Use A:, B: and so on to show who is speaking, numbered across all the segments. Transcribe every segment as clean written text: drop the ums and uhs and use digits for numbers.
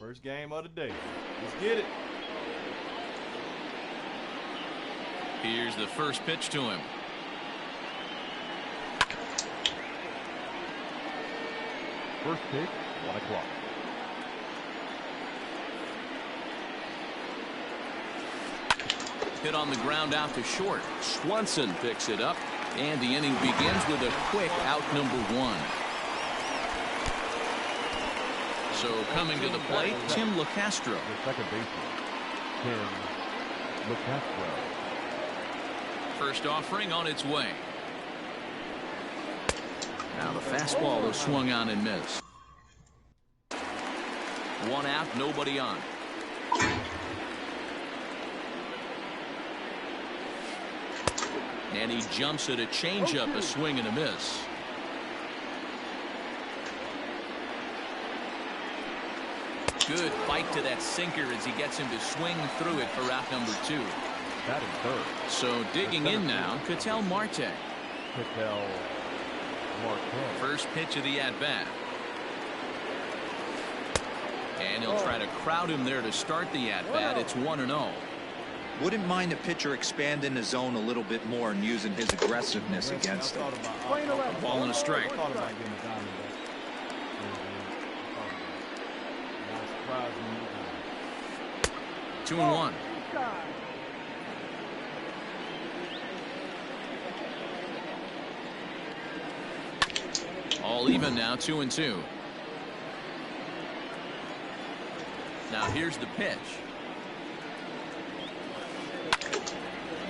A: First game of the day. Let's get it.
B: Here's the first pitch to him.
C: First pitch, 1 o'clock.
B: Hit on the ground out to short. Swanson picks it up, and the inning begins with a quick out number 1. So coming to the plate, Tim LeCastro.
C: The second baseman, Tim LeCastro.
B: First offering on its way. Now the fastball is swung on and missed. 1 out, nobody on. And he jumps at a changeup, a swing and a miss. Good fight to that sinker as he gets him to swing through it for out number 2.
C: That is third.
B: So digging in now, ATL Marte.
C: ATL Marte.
B: First pitch of the at-bat. And he'll try to crowd him there to start the at-bat. It's 1-0.
D: Wouldn't mind the pitcher expanding the zone a little bit more and using his aggressiveness against him.
B: Ball and a strike. 2-1. All even now, 2-2. Now here's the pitch.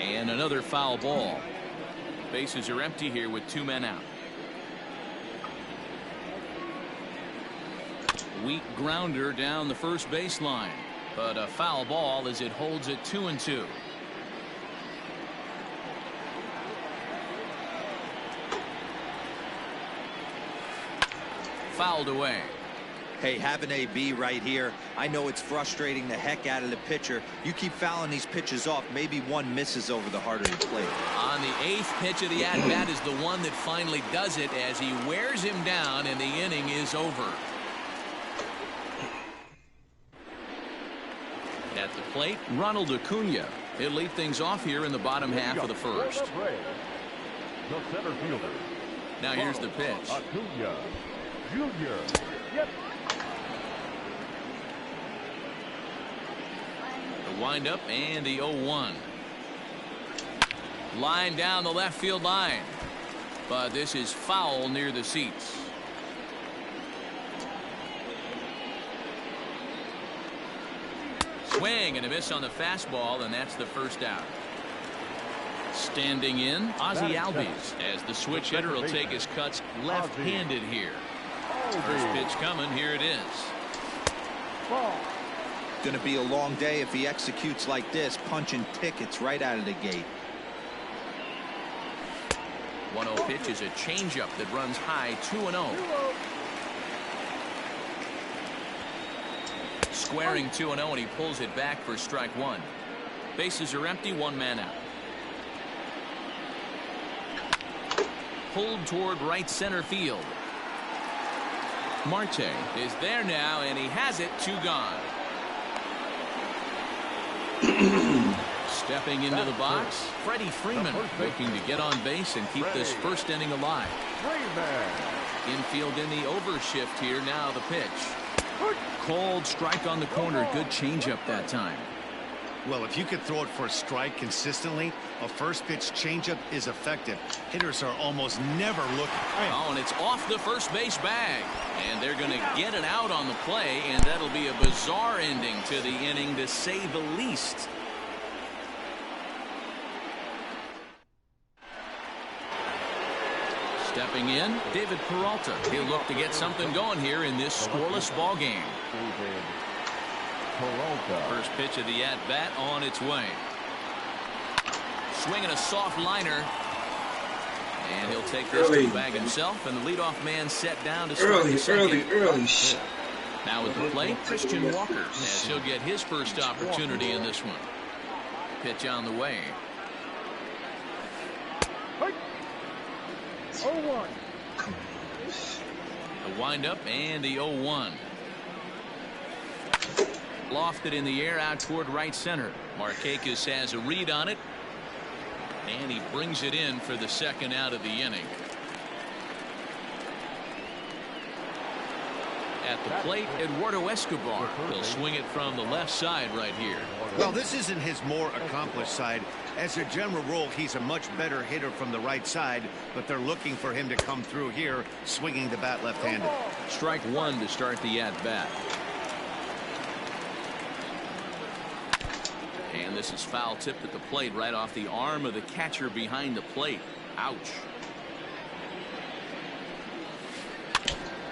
B: And another foul ball. Bases are empty here with 2 men out. Weak grounder down the first baseline, but a foul ball as it holds it 2-2. Fouled away.
D: Hey, having AB right here, I know it's frustrating the heck out of the pitcher. You keep fouling these pitches off, maybe one misses over the heart of the plate.
B: On the 8th pitch of the at-bat is the one that finally does it as he wears him down and the inning is over. At the plate, Ronald Acuna. He'll lead things off here in the bottom half of the first.
C: The center fielder.
B: Now here's the pitch.
C: Acuna Jr. Yep.
B: The windup and the 0-1. Line down the left field line. But this is foul near the seats. Swing and a miss on the fastball, and that's the first out. Standing in, Ozzie Albies, as the switch hitter will take his cuts left-handed here. First pitch coming, here it is.
D: Gonna be a long day if he executes like this, punching tickets right out of the gate.
B: 1-0 pitch is a changeup that runs high, 2-0. Squaring 2-0, and he pulls it back for strike 1. Bases are empty, 1 man out. Pulled toward right center field. Marte is there now, and he has it, 2 gone. Stepping into the box, Freddie Freeman looking to get on base and keep this first inning alive. Infield in the overshift here, now the pitch. Cold strike on the corner, good changeup that time.
E: Well, if you could throw it for a strike consistently, a first pitch changeup is effective. Hitters are almost never looking.
B: Oh, and it's off the first base bag. And they're going to get it out on the play, and that'll be a bizarre ending to the inning, to say the least. Stepping in, David Peralta. He'll look to get something going here in this scoreless ball game. First pitch of the at-bat on its way. Swinging a soft liner. And he'll take this to the bag himself, and the leadoff man set down to start the second.
F: Early shot.
B: Now with the plate, Christian Walker, as he'll get his first opportunity in this one. Pitch on the way.
C: 0-1.
B: The windup and the 0-1. Lofted in the air out toward right center. Markakis has a read on it, and he brings it in for the second out of the inning. At the plate, Eduardo Escobar. He'll swing it from the left side right here.
E: Well, this isn't his more accomplished side. As a general rule, he's a much better hitter from the right side, but they're looking for him to come through here, swinging the bat left-handed.
B: Strike one to start the at-bat. And this is foul tipped at the plate right off the arm of the catcher behind the plate. Ouch.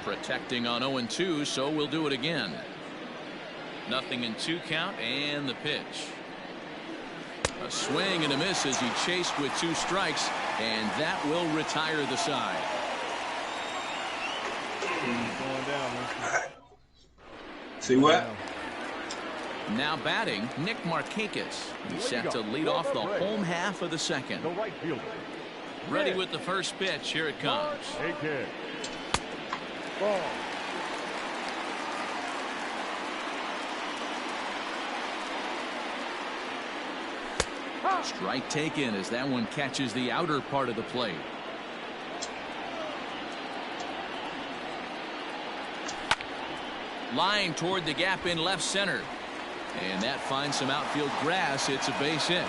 B: Protecting on 0-2, so we'll do it again. 0-2 count, and the pitch. A swing and a miss as he chased with 2 strikes, and that will retire the side.
A: Going down, man.
F: See what?
B: Now batting, Nick Markakis. He's set to lead off the home half of the second.
C: The right fielder.
B: Ready with the first pitch. Here it comes.
C: ATL.
A: Ball.
B: Strike taken as that one catches the outer part of the plate. Line toward the gap in left center. And that finds some outfield grass. It's a base hit.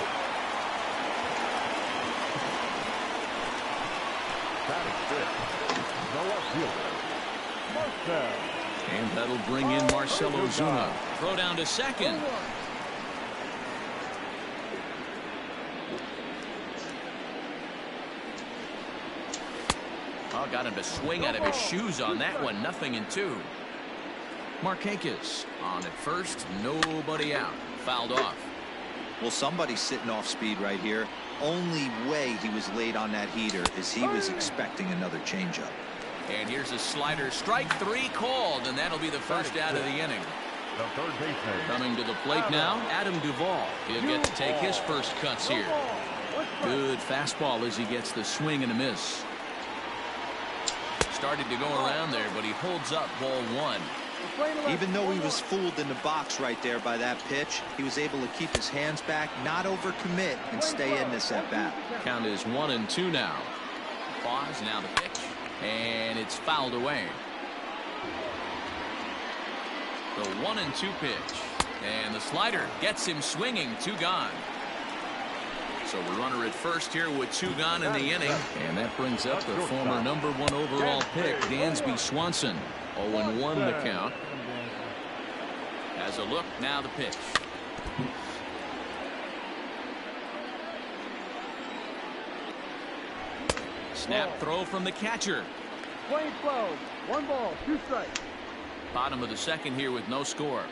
B: And that'll bring in Marcell Ozuna. Throw down to second. Oh, got him to swing out of his shoes on that one. 0-2. Markakis on at first. Nobody out. Fouled off.
D: Well, somebody's sitting off speed right here. Only way he was late on that heater is he was expecting another changeup.
B: And here's a slider. Strike 3 called, and that'll be the first out of the inning.
C: The third baseman.
B: Coming to the plate now, Adam Duvall. He'll get to take his first cuts here. Good fastball as he gets the swing and a miss. Started to go around there, but he holds up ball 1.
D: Even though he was fooled in the box right there by that pitch, he was able to keep his hands back, not overcommit, and stay in this at bat.
B: Count is 1-2 now. Pause, now the pitch, and it's fouled away. The 1-2 pitch, and the slider gets him swinging. 2 gone. So the runner at first here with 2 gone in the inning, and that brings up the former #1 overall pick, Dansby Swanson. 0-1 the count. As a look, now the pitch. Snap throw from the catcher.
A: Playing 12. 1 ball, 2 strikes.
B: Bottom of the second here with no score.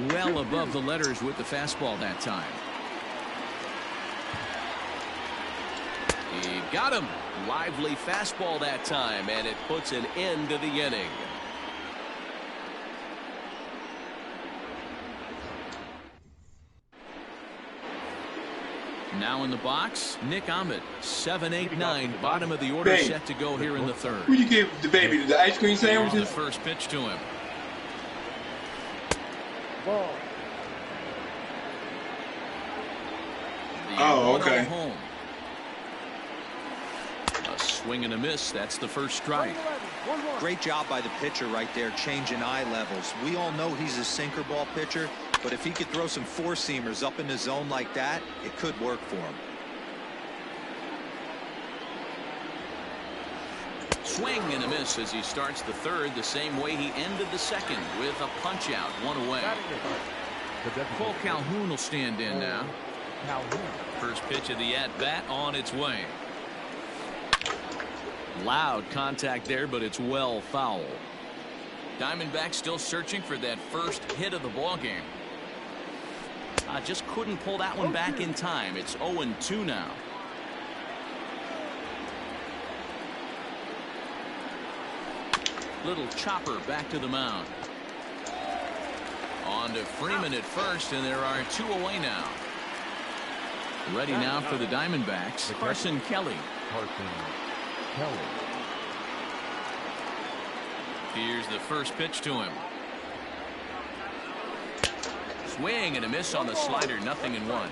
B: Well above the letters with the fastball that time. He got him. Lively fastball that time, and it puts an end to the inning. Now in the box, Nick Ahmed. 7-8-9, bottom of the order,
F: Babe.
B: set to go here in the third.
F: Who you give the baby? The ice cream
B: Here's the
F: sandwiches?
B: first pitch to him.
A: Ball.
B: The
F: Oh,
B: 1-0
F: okay.
B: home. A swing and a miss. That's the first strike.
D: Great job by the pitcher right there, changing eye levels. We all know he's a sinker ball pitcher, but if he could throw some 4-seamers up in the zone like that, it could work for him.
B: Swing and a miss as he starts the third the same way he ended the second with a punch out, 1 away. Cole Calhoun will stand in now. First pitch of the at bat on its way. Loud contact there, but it's well foul. Diamondbacks still searching for that first hit of the ball game. Just couldn't pull that one back in time. It's 0-2 now. Little chopper back to the mound. On to Freeman at first, and there are 2 away now. Ready now for the Diamondbacks, Carson Kelly. Here's the first pitch to him. Swing and a miss on the slider, 0-1.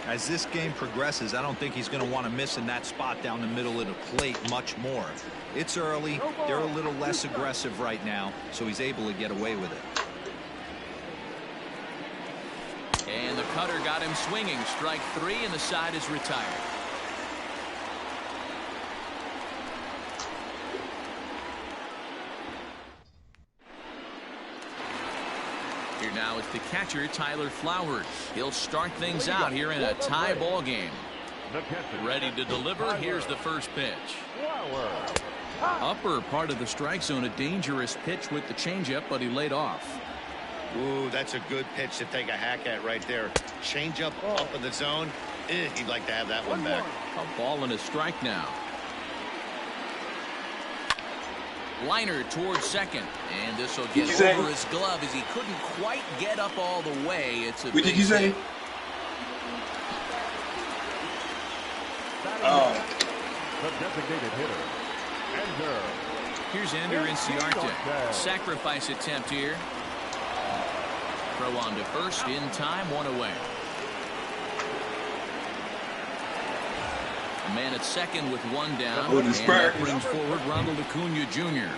D: As this game progresses, I don't think he's going to want to miss in that spot down the middle of the plate much more. It's early. They're a little less aggressive right now, so he's able to get away with it.
B: And the cutter got him swinging. Strike 3, and the side is retired. Here now is the catcher, Tyler Flowers. He'll start things out here in a tie ball game. Ready to deliver. Here's the first pitch. Upper part of the strike zone, a dangerous pitch with the changeup, but he laid off.
E: Ooh, that's a good pitch to take a hack at right there. Changeup up in the zone. He'd like to have that one back.
B: A ball and a strike now. Liner towards second, and this will get over his glove as he couldn't quite get up all the way. It's a
F: What did you say? Oh.
C: The designated hitter. Ender.
B: Here's Ender Inciarte. Sacrifice attempt here. Throw on to first in time, 1 away. A man at second with 1 down.
F: Oh, and that
B: brings forward Ronald Acuna Jr.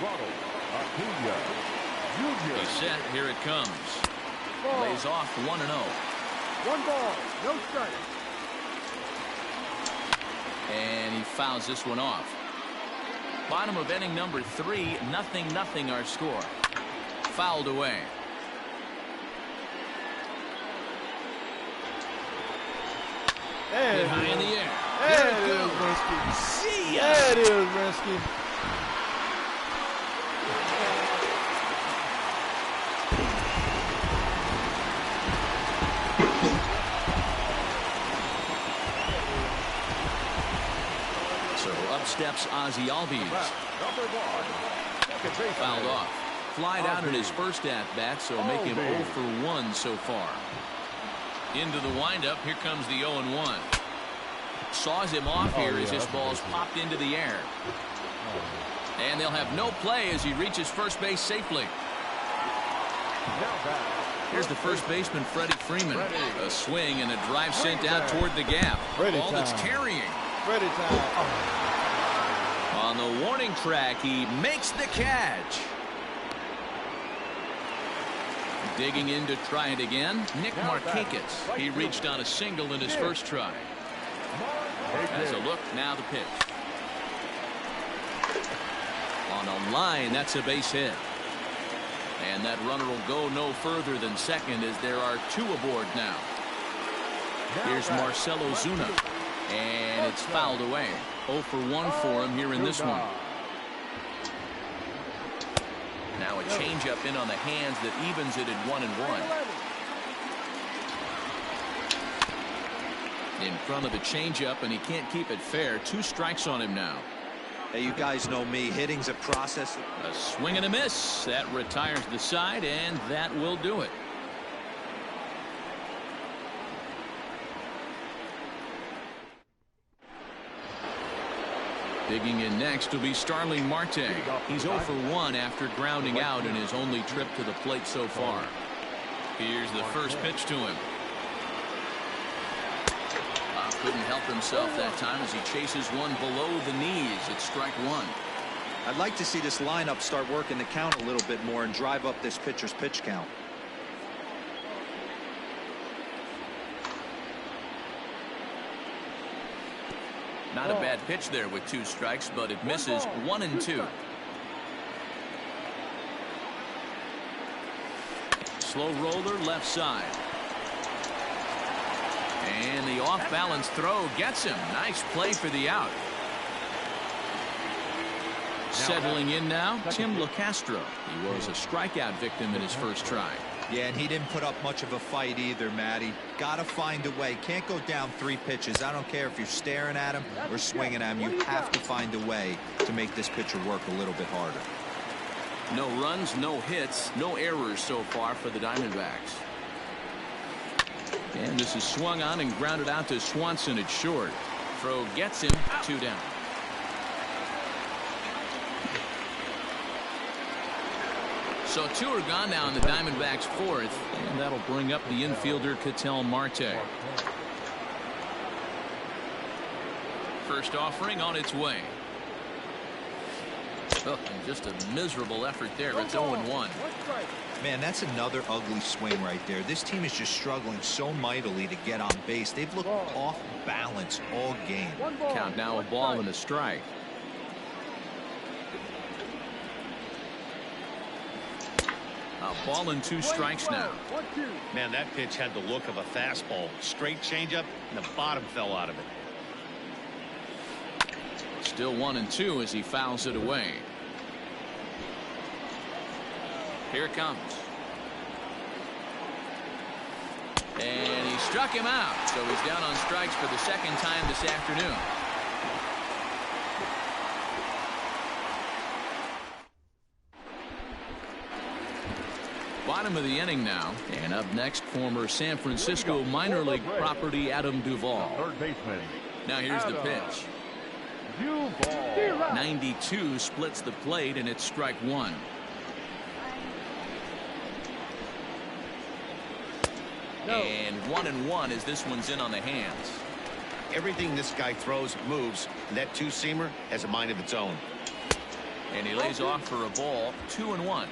B: He's set. Here it comes. Lays off 1-0.
A: 1 ball, no strike.
B: And he fouls this one off. Bottom of inning number 3, 0-0 our score. Fouled away. Hit high in the air.
A: There it is, Rinsky.
B: See ya.
A: There it is, Rinsky.
B: So up steps Ozzie Albies. Fouled off. Fly out in his first at-bat, so make him 0 for 1 so far. Into the windup. Here comes the 0-1. Saws him off here as his ball's popped into the air. And they'll have no play as he reaches first base safely. Here's the first baseman, Freddie Freeman. A swing and a drive sent out toward the gap. Ball that's carrying.
A: Ready time.
B: On the warning track, he makes the catch. Digging in to try it again, Nick Markakis. He reached on a single in his first try. As a look, now the pitch. On a line, that's a base hit. And that runner will go no further than second as there are 2 aboard now. Here's Marcell Ozuna. And it's fouled away. 0 for 1 for him here in this one. Now a changeup in on the hands that evens it at 1-1. In front of the changeup, and he can't keep it fair. 2 strikes on him now.
D: Hey, you guys know me. Hitting's a process.
B: A swing and a miss. That retires the side, and that will do it. Digging in next will be Starling Marte. He's 0 for 1 after grounding out in his only trip to the plate so far. Here's the first pitch to him. Couldn't help himself that time as he chases one below the knees. It's strike 1.
D: I'd like to see this lineup start working the count a little bit more and drive up this pitcher's pitch count.
B: Not a bad pitch there with 2 strikes, but it misses. 1-2. Slow roller left side. And the off-balance throw gets him. Nice play for the out. Settling in now, Tim LeCastro. He was a strikeout victim in his first try.
D: Yeah, and he didn't put up much of a fight either, Matty. Got to find a way. Can't go down 3 pitches. I don't care if you're staring at him or swinging at him. You have to find a way to make this pitcher work a little bit harder.
B: No runs, no hits, no errors so far for the Diamondbacks. And this is swung on and grounded out to Swanson at short. Throw gets him. 2 down. So 2 are gone now in the Diamondbacks' 4th, and that'll bring up the infielder Ketel Marte. First offering on its way. Oh, and just a miserable effort there. It's 0-1.
D: Man, that's another ugly swing right there. This team is just struggling so mightily to get on base. They've looked off balance all game.
B: Count now, a ball and a strike. A ball and 2 strikes now.
E: Man, that pitch had the look of a fastball. Straight changeup, and the bottom fell out of it.
B: Still 1-2 as he fouls it away. Here it comes. And he struck him out. So he's down on strikes for the 2nd time this afternoon. Bottom of the inning now. And up next, former San Francisco minor league property Adam Duvall.
C: Third baseman.
B: Now here's the pitch. 92 splits the plate, and it's strike 1. And 1-1 as this one's in on the hands.
E: Everything this guy throws moves. That 2-seamer has a mind of its own.
B: And he lays off for a ball. 2-1.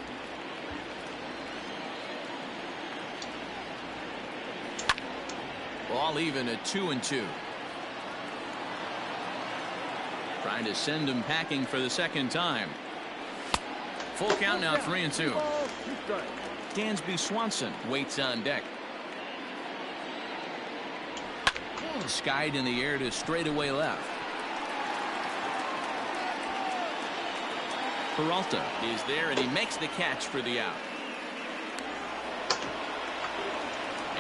B: Ball even at 2-2. Trying to send him packing for the 2nd time. Full count now, 3-2. Dansby Swanson waits on deck. Skied in the air to straightaway left. Peralta is there, and he makes the catch for the out.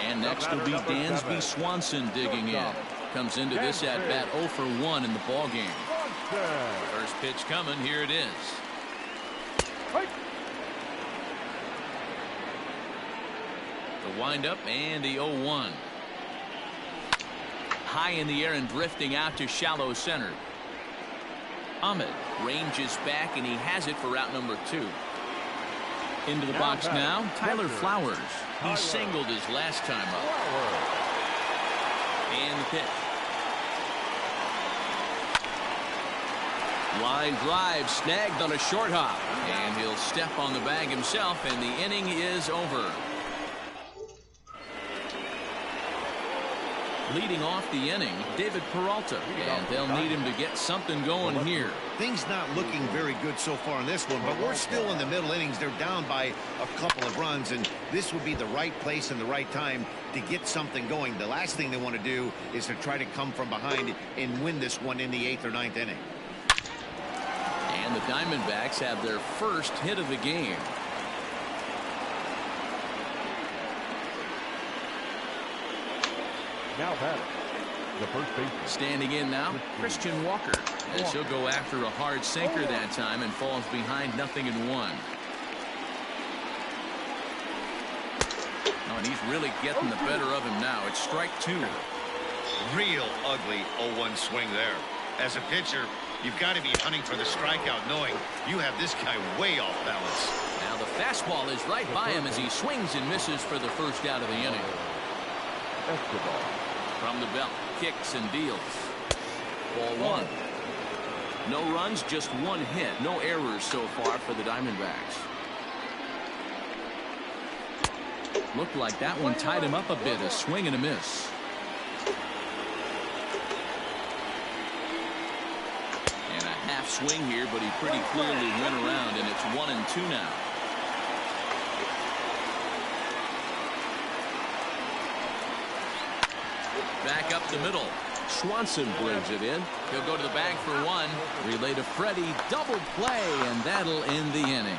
B: And next will be Dansby Swanson digging in. Comes into this at bat 0 for 1 in the ball game. First pitch coming. Here it is. The windup and the 0-1. High in the air and drifting out to shallow center. Ahmed ranges back, and he has it for route number 2. Into the box now, Tyler Flowers. He singled his last time up. And the pitch. Line drive snagged on a short hop, and he'll step on the bag himself, and the inning is over. Leading off the inning, David Peralta, and they'll need him to get something going here.
E: Things not looking very good so far in this one, but we're still in the middle innings. They're down by a couple of runs, and this would be the right place and the right time to get something going. The last thing they want to do is to try to come from behind and win this one in the 8th or 9th inning.
B: And the Diamondbacks have their first hit of the game.
C: Now batting, the first baseman.
B: Standing in now, Christian Walker, as he'll go after a hard sinker that time and falls behind 0-1. Oh, and he's really getting the better of him now. It's strike 2.
E: Real ugly 0-1 swing there. As a pitcher, you've got to be hunting for the strikeout, knowing you have this guy way off balance.
B: Now the fastball is right by him as he swings and misses for the first out of the inning. From the belt, kicks and deals. Ball 1. No runs, just 1 hit. No errors so far for the Diamondbacks. Looked like that one tied him up a bit. A swing and a miss. And a half swing here, but he pretty clearly went around, and it's 1-2 now. Back up the middle. Swanson brings it in. He'll go to the bag for 1. Relay to Freddie. Double play, and that'll end the inning.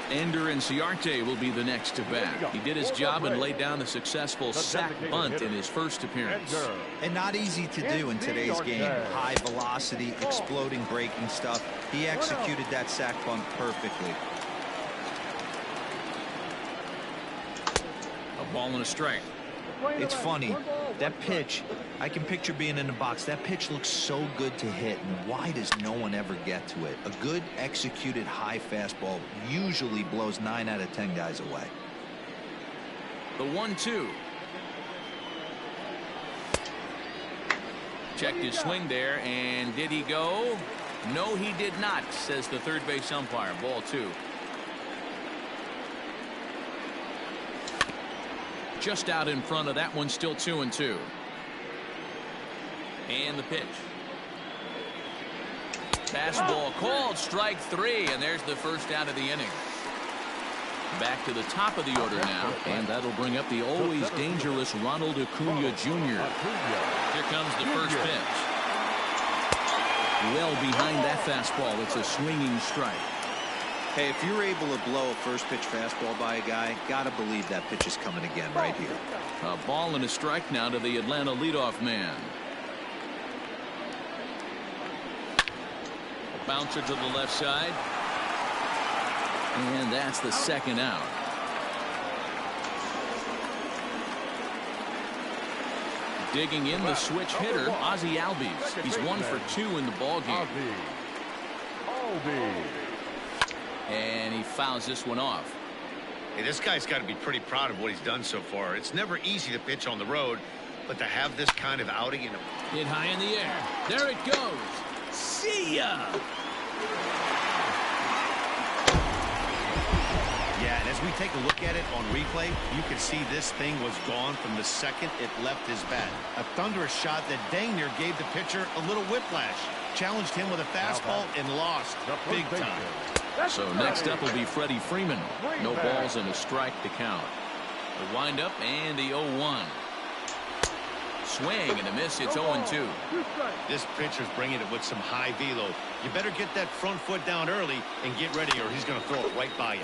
B: Ender Inciarte will be the next to bat. He did his job and laid down a successful sac bunt in his first appearance.
D: And not easy to do in today's game. High velocity, exploding breaking stuff. He executed that sac bunt perfectly.
B: A ball and a strike.
D: It's funny. That pitch, I can picture being in the box. That pitch looks so good to hit, and why does no one ever get to it? A good executed high fastball usually blows 9 out of 10 guys away.
B: The 1-2. Checked his swing there, and did he go? No, he did not, says the third base umpire. Ball 2. Just out in front of that one, still 2-2. And the pitch. Fastball called, strike 3, and there's the first out of the inning. Back to the top of the order now, and that'll bring up the always dangerous Ronald Acuna Jr. Here comes the first pitch. Well behind that fastball, it's a swinging strike.
D: Hey, if you're able to blow a first pitch fastball by a guy, gotta believe that pitch is coming again right here.
B: A ball and a strike now to the Atlanta leadoff man. A bouncer to the left side. And that's the second out. Digging in the switch hitter, Ozzie Albies. He's 1 for 2 in the ballgame. And he fouls this one off.
E: Hey, this guy's got to be pretty proud of what he's done so far. It's never easy to pitch on the road, but to have this kind of outing,
B: Hit high in the air. There it goes. See ya.
E: Yeah, and as we take a look at it on replay, you can see this thing was gone from the second it left his bat. A thunderous shot that dang near gave the pitcher a little whiplash. Challenged him with a fastball and lost big time.
B: So next up will be Freddie Freeman. No balls and a strike to count. The windup and the 0-1. Swing and a miss. It's 0-2.
E: This pitcher's bringing it with some high velo. You better get that front foot down early and get ready, or he's going to throw it right by you.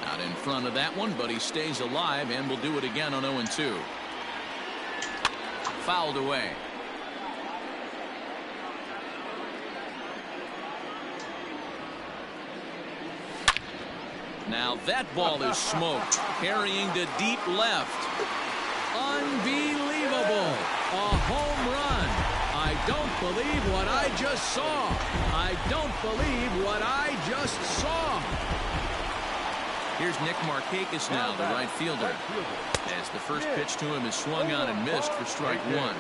B: Out in front of that one, but he stays alive and will do it again on 0-2. Fouled away. Now that ball is smoked, carrying to deep left. Unbelievable. A home run. I don't believe what I just saw. I don't believe what I just saw. Here's Nick Markakis now, the right fielder. As the first pitch to him is swung on and missed for strike 1.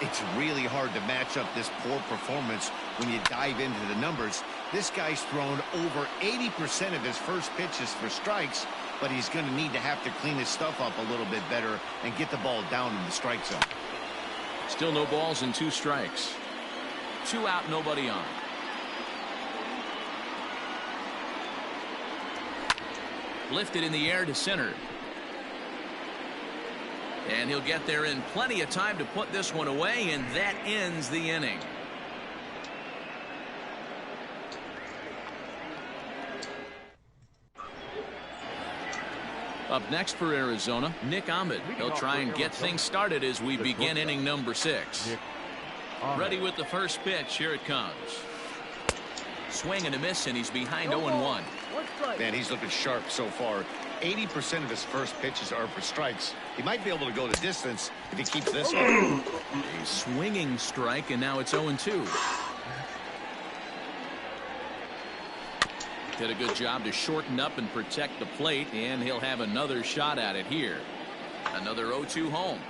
E: It's really hard to match up this poor performance when you dive into the numbers. This guy's thrown over 80% of his first pitches for strikes, but he's going to need to have to clean his stuff up a little bit better and get the ball down in the strike zone.
B: Still no balls and 2 strikes. 2 out, nobody on. Lifted in the air to center. And he'll get there in plenty of time to put this one away, and that ends the inning. Up next for Arizona, Nick Ahmed. He'll try and get things started as we begin inning number 6. Ready with the first pitch. Here it comes. Swing and a miss, and he's behind 0-1.
E: Man, he's looking sharp so far. 80% of his first pitches are for strikes. He might be able to go the distance if he keeps this up.
B: A swinging strike, and now it's 0-2. Did a good job to shorten up and protect the plate, and he'll have another shot at it here. Another 0-2 home.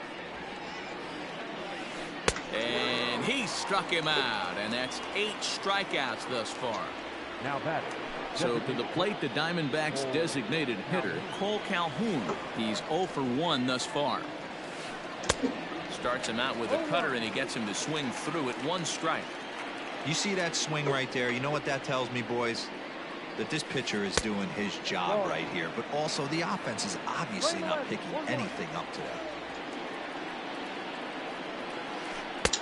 B: And he struck him out, and that's 8 strikeouts thus far.
C: Now batting.
B: So to the plate, the Diamondbacks' designated hitter, Cole Calhoun. He's 0 for 1 thus far. Starts him out with a cutter, and he gets him to swing through at 1 strike.
D: You see that swing right there? You know what that tells me, boys? That this pitcher is doing his job right here, but also the offense is obviously not picking anything up today.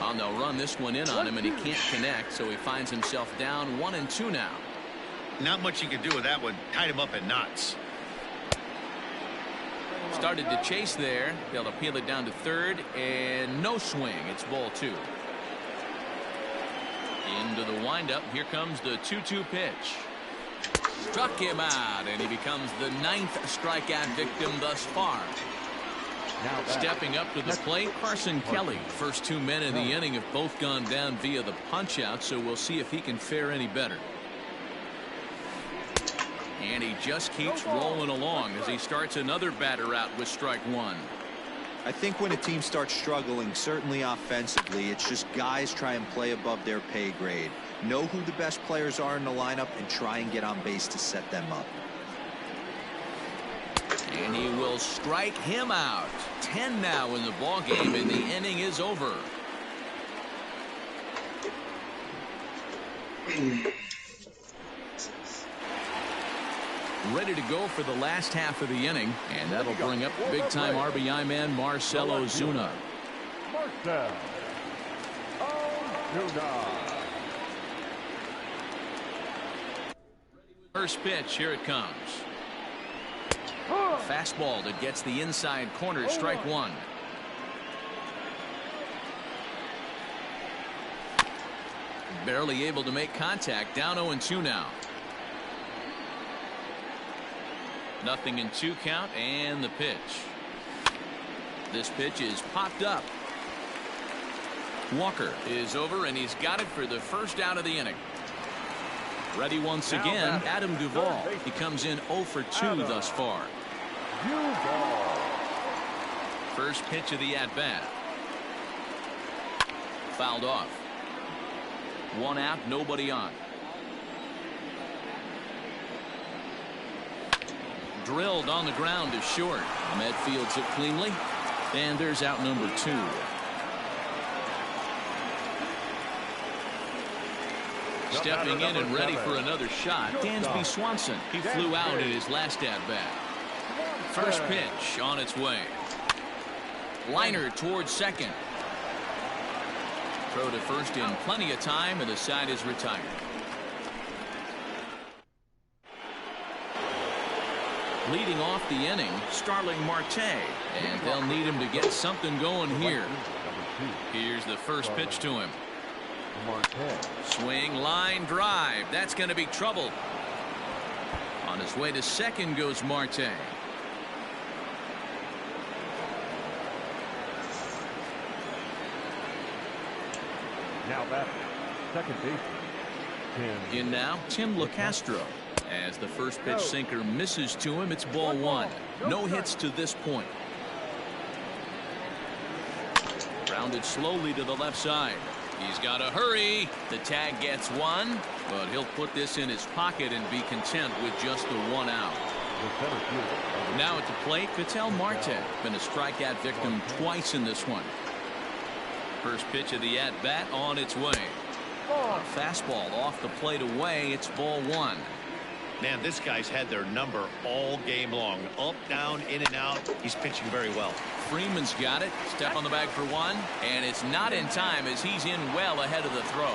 B: And they'll run this one in on him, and he can't connect, so he finds himself down 1-2 now.
E: Not much you can do with that one. Tied him up in knots.
B: Started to chase there. They'll appeal it down to third, and no swing. It's ball 2. Into the windup. Here comes the 2-2 pitch. Struck him out, and he becomes the 9th strikeout victim thus far. Stepping up to the plate, Carson Kelly. First 2 men in the inning have both gone down via the punch-out, so we'll see if he can fare any better. And he just keeps rolling along as he starts another batter out with strike one.
D: I think when a team starts struggling, certainly offensively, it's just guys try and play above their pay grade. Know who the best players are in the lineup and try and get on base to set them up.
B: And he will strike him out. 10 now in the ball game, and the inning is over. Ready to go for the last half of the inning, and that'll bring up big-time RBI man Marcell Ozuna.
C: Marcell Ozuna.
B: First pitch, here it comes. Fastball that gets the inside corner, strike one. Barely able to make contact, down 0-2 now. 0-2 count, and the pitch. This pitch is popped up. Walker is over, and he's got it for the first out of the inning. Ready once again, Adam Duvall. He comes in 0 for 2 thus far. First pitch of the at-bat. Fouled off. 1 out, nobody on. Drilled on the ground to short. Ahmed fields it cleanly, and there's out number 2. Stepping in and ready for another shot, Dansby Swanson. He flew out in his last at-bat. First pitch on its way. Liner towards second. Throw to first in plenty of time, and the side is retired. Leading off the inning, Starling Marte, and they'll need him to get something going here. Here's the first pitch to him. Swing, line, drive. That's going to be trouble. On his way to second goes Marte.
C: Now that second baseman.
B: In now, Tim LeCastro. As the first pitch sinker misses to him, it's ball 1. No hits to this point. Grounded slowly to the left side. He's got to hurry. The tag gets 1, but he'll put this in his pocket and be content with just the 1 out. Now at the plate, Ketel Marte. Been a strikeout victim twice in this one. First pitch of the at-bat on its way. A fastball off the plate away. It's ball 1.
E: Man, this guy's had their number all game long. Up, down, in and out. He's pitching very well.
B: Freeman's got it. Step on the bag for 1, and it's not in time as he's in well ahead of the throw.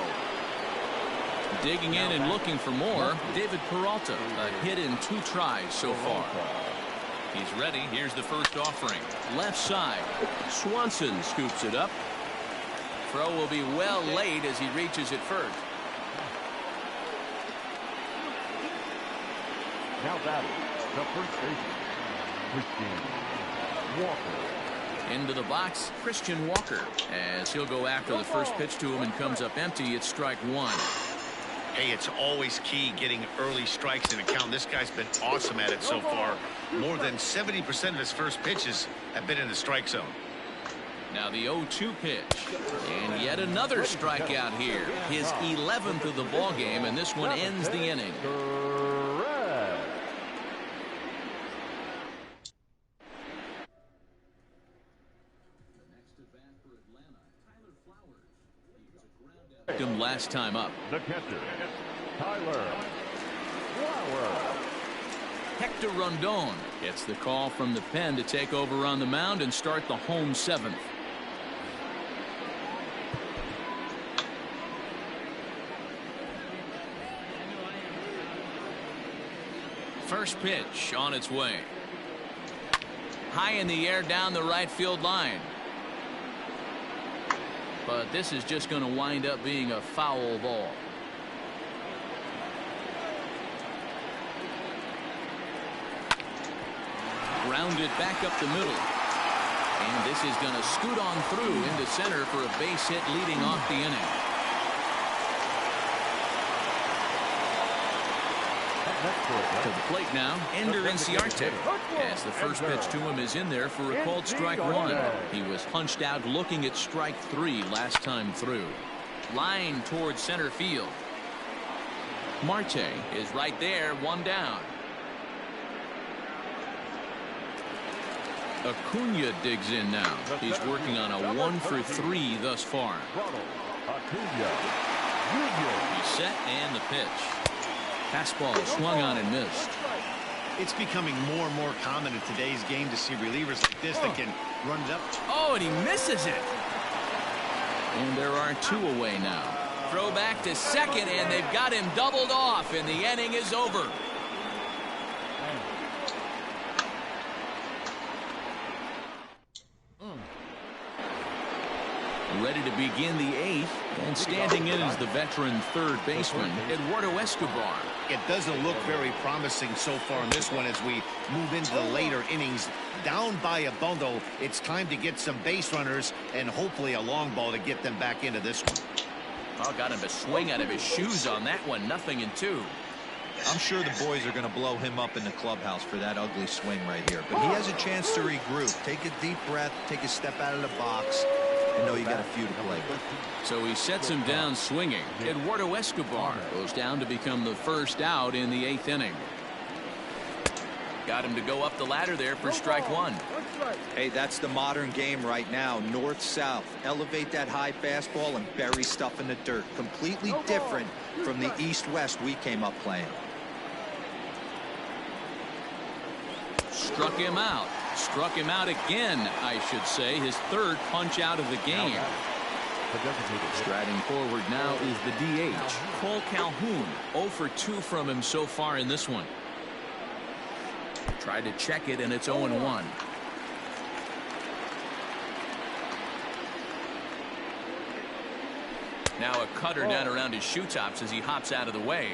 B: Digging in and looking for more, David Peralta. A hit in 2 tries so far. He's ready. Here's the first offering. Left side. Swanson scoops it up. Throw will be well late as he reaches it first.
C: Now batting, the first baseman, Christian Walker.
B: Into the box, Christian Walker, as he'll go after the first pitch to him and comes up empty. It's strike 1.
E: Hey, it's always key getting early strikes in a count. This guy's been awesome at it so far. More than 70% of his first pitches have been in the strike zone.
B: Now the 0-2 pitch, and yet another strikeout here. His 11th of the ball game, and this one ends the inning. Him last time up.
C: The catcher, Tyler Flowers.
B: Hector Rondon gets the call from the pen to take over on the mound and start the home 7th. First pitch on its way. High in the air down the right field line. But this is just going to wind up being a foul ball. Grounded back up the middle. And this is going to scoot on through into center for a base hit leading off the inning. To the plate now, Ender Inciarte. As the first pitch to him is in there for a called strike one. He was punched out looking at strike three last time through. Line towards center field. Marte is right there, one down. Acuna digs in now. He's working on a 1-for-3 thus far. He's set and the pitch. Fastball swung on and missed.
E: It's becoming more and more common in today's game to see relievers like this that can run it up.
B: Oh, and he misses it. And there are two away now. Throw back to second, and they've got him doubled off, and the inning is over. Ready to begin the eighth, and standing in is the veteran third baseman, Eduardo Escobar.
E: It doesn't look very promising so far in this one as we move into the later innings. Down by a bundle, it's time to get some base runners and hopefully a long ball to get them back into this one.
B: Oh, got him to swing out of his shoes on that one. 0-2.
D: I'm sure the boys are going to blow him up in the clubhouse for that ugly swing right here. But he has a chance to regroup. Take a deep breath, take a step out of the box, and know you got a few to play with.
B: So he sets him down swinging. Eduardo Escobar goes down to become the first out in the eighth inning. Got him to go up the ladder there for strike one.
D: Hey, that's the modern game right now. North-south. Elevate that high fastball and bury stuff in the dirt. Completely different from the east-west we came up playing.
B: Struck him out. Struck him out again, I should say. His third punch out of the game. Striding forward now is the DH, Cole Calhoun. 0-for-2 from him so far in this one. Tried to check it, and it's 0-1. Now a cutter down around his shoe tops as he hops out of the way.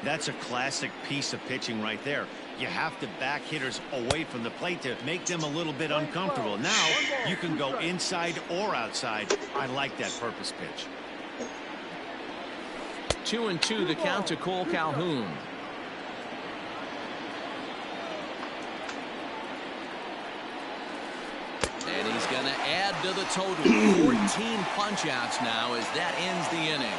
E: That's a classic piece of pitching right there. You have to back hitters away from the plate to make them a little bit uncomfortable. Now you can go inside or outside. I like that purpose pitch.
B: 2-2 the count to Cole Calhoun. And he's going to add to the total. 14 punch-outs now as that ends the inning.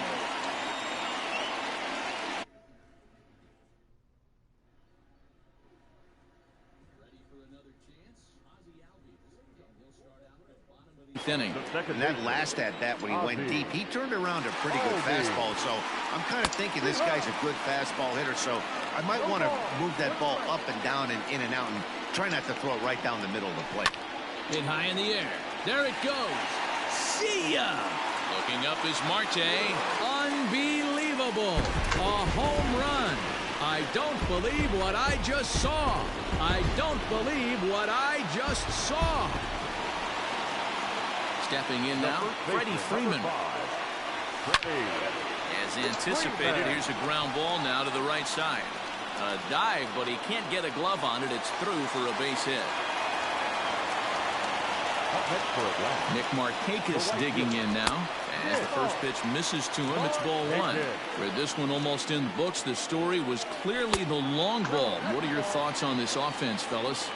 B: Inning.
E: And that last at-bat when he went deep, he turned around a pretty good fastball. So I'm kind of thinking this guy's a good fastball hitter. So I might want to move that ball up and down and in and out and try not to throw it right down the middle of the plate.
B: Hit high in the air. There it goes. See ya. Looking up is Marte. Unbelievable. A home run. I don't believe what I just saw. I don't believe what I just saw. Stepping in now, Freddie Freeman. As anticipated, here's a ground ball now to the right side. A dive, but he can't get a glove on it. It's through for a base hit. Nick Markakis digging in now. As the first pitch misses to him, it's ball one. With this one almost in the books, the story was clearly the long ball. What are your thoughts on this offense, fellas?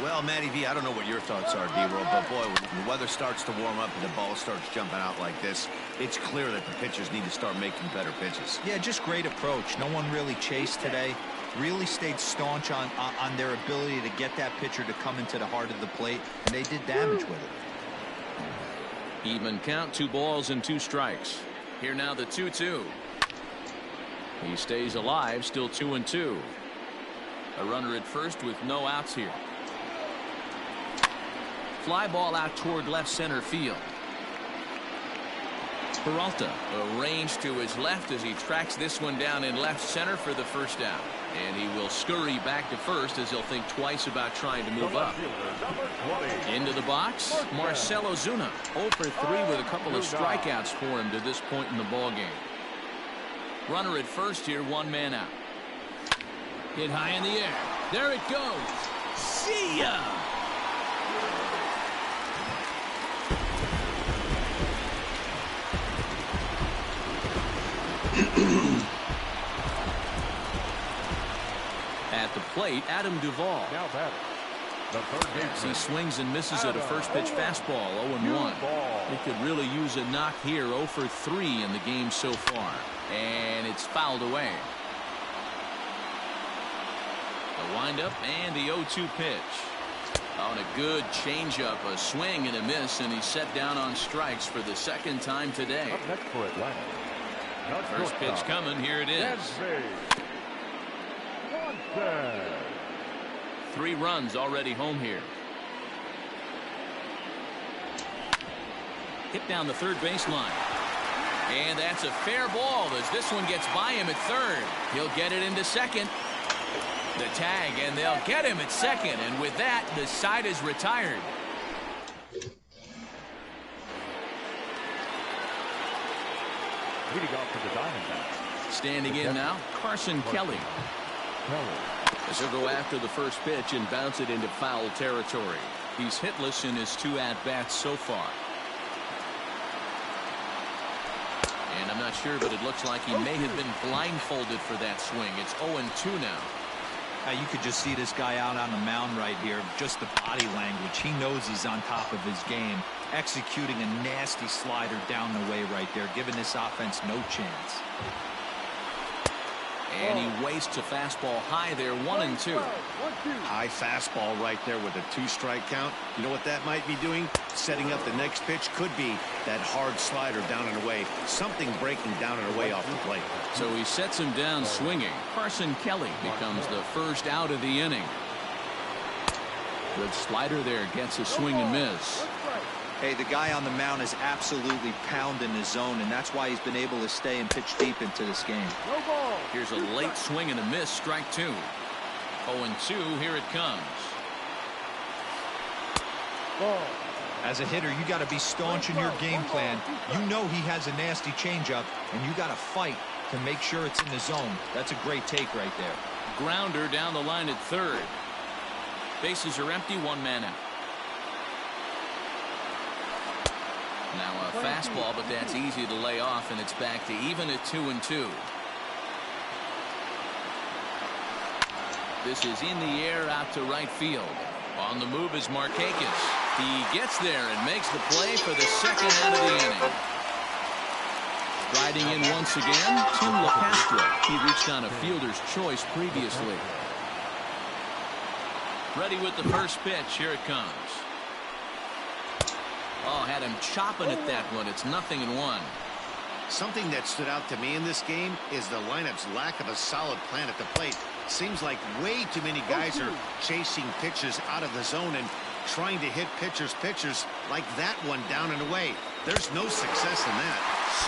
E: Well, Matty V, I don't know what your thoughts are, D-Roll, but boy, when the weather starts to warm up and the ball starts jumping out like this, it's clear that the pitchers need to start making better pitches.
D: Yeah, just great approach. No one really chased today. Really stayed staunch on their ability to get that pitcher to come into the heart of the plate, and they did damage with it.
B: Even count, 2 balls and 2 strikes. Here now the 2-2. He stays alive, still 2-2. A runner at first with no outs here. Fly ball out toward left center field. Peralta arranged to his left as he tracks this one down in left center for the first out. And he will scurry back to first as he'll think twice about trying to move up. Into the box, Marcell Ozuna. 0-for-3 with a couple of strikeouts for him to this point in the ballgame. Runner at first here, 1 man out. Hit high in the air. There it goes. See ya! plate, Adam Duvall.
C: Now batting, the third baseman.
B: He swings and misses at a first pitch fastball, 0-1. He could really use a knock here, 0 for 3 in the game so far. And it's fouled away. The windup and the 0-2 pitch. On a good changeup, a swing and a miss, and he's set down on strikes for the second time today.
C: Up next for Atlanta.
B: First pitch coming, here it is. 3 runs already home here. Hit down the third baseline. And that's a fair ball as this one gets by him at third. He'll get it into second. The tag, and they'll get him at second. And with that, the side is retired.
C: Leading off for the Diamondbacks.
B: Standing in now, Carson Kelly. As he'll go after the first pitch and bounce it into foul territory. He's hitless in his 2 at-bats so far. And I'm not sure, but it looks like he may have been blindfolded for that swing. It's 0-2 now.
D: You could just see this guy out on the mound right here. Just the body language. He knows he's on top of his game. Executing a nasty slider down the way right there, giving this offense no chance.
B: And he wastes a fastball high there, 1-2.
E: High fastball right there with a 2-strike count. You know what that might be doing? Setting up the next pitch. Could be that hard slider down and away. Something breaking down and away off the plate.
B: So he sets him down swinging. Carson Kelly becomes the first out of the inning. Good slider there, gets a swing and miss.
D: Hey, the guy on the mound is absolutely pounding his zone, and that's why he's been able to stay and pitch deep into this game.
B: Here's a late swing and a miss, strike 2. 0-2, here it comes.
D: As a hitter, you got to be staunch in your game plan. You know he has a nasty changeup, and you got to fight to make sure it's in the zone. That's a great take right there.
B: Grounder down the line at third. Bases are empty, 1 man out. Now a fastball, but that's easy to lay off, and it's back to even at 2-2. This is in the air out to right field. On the move is Markakis. He gets there and makes the play for the second out of the inning. Riding in once again, Tim LaCastro. He reached on a fielder's choice previously. Ready with the first pitch. Here it comes. Oh, had him chopping at that one. It's 0-1.
E: Something that stood out to me in this game is the lineup's lack of a solid plan at the plate. Seems like way too many guys are chasing pitches out of the zone and trying to hit pitchers like that one down and away. There's no success in that.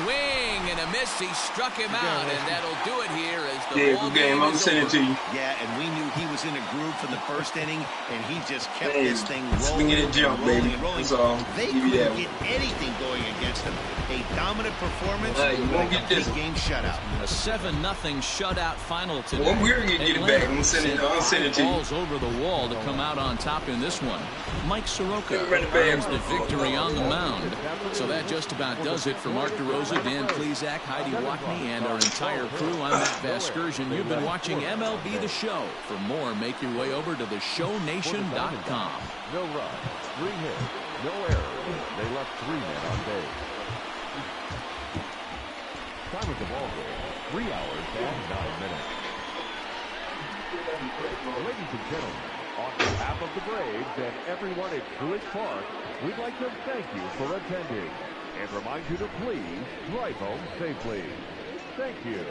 B: Swing and a miss. He struck him out, and that'll do it here as the ball
F: good game. I'm sending it to you.
E: Yeah, and we knew he was in a groove for the first inning, and he just kept
F: Man,
E: this thing
F: swing
E: rolling
F: it and jump, baby. That's all.
E: They
F: Give you that
E: couldn't get anything going against him. A dominant performance,
F: you won't
E: a
F: get this
E: big game shutout.
B: A 7-0 shutout final today.
F: Well, we're going to get it back. I'm sending it to you.
B: Balls over the wall to come out on top in this one. Mike Soroka
F: Run it back.
B: earns the victory on the mound. So that just about does it for Mark DeRosa, Dan Plezak, Heidi Watney, and our entire crew. I'm Matt Vasgersian. You've been watching MLB The Show. For more, make your way over to theshownation.com.
C: No runs, 3 hits, no errors. They left 3 men on base. Time of the ball game, 3 hours and 9 minutes. Ladies and gentlemen, on behalf of the Braves and everyone at Truist Park, we'd like to thank you for attending and remind you to please drive home safely. Thank you.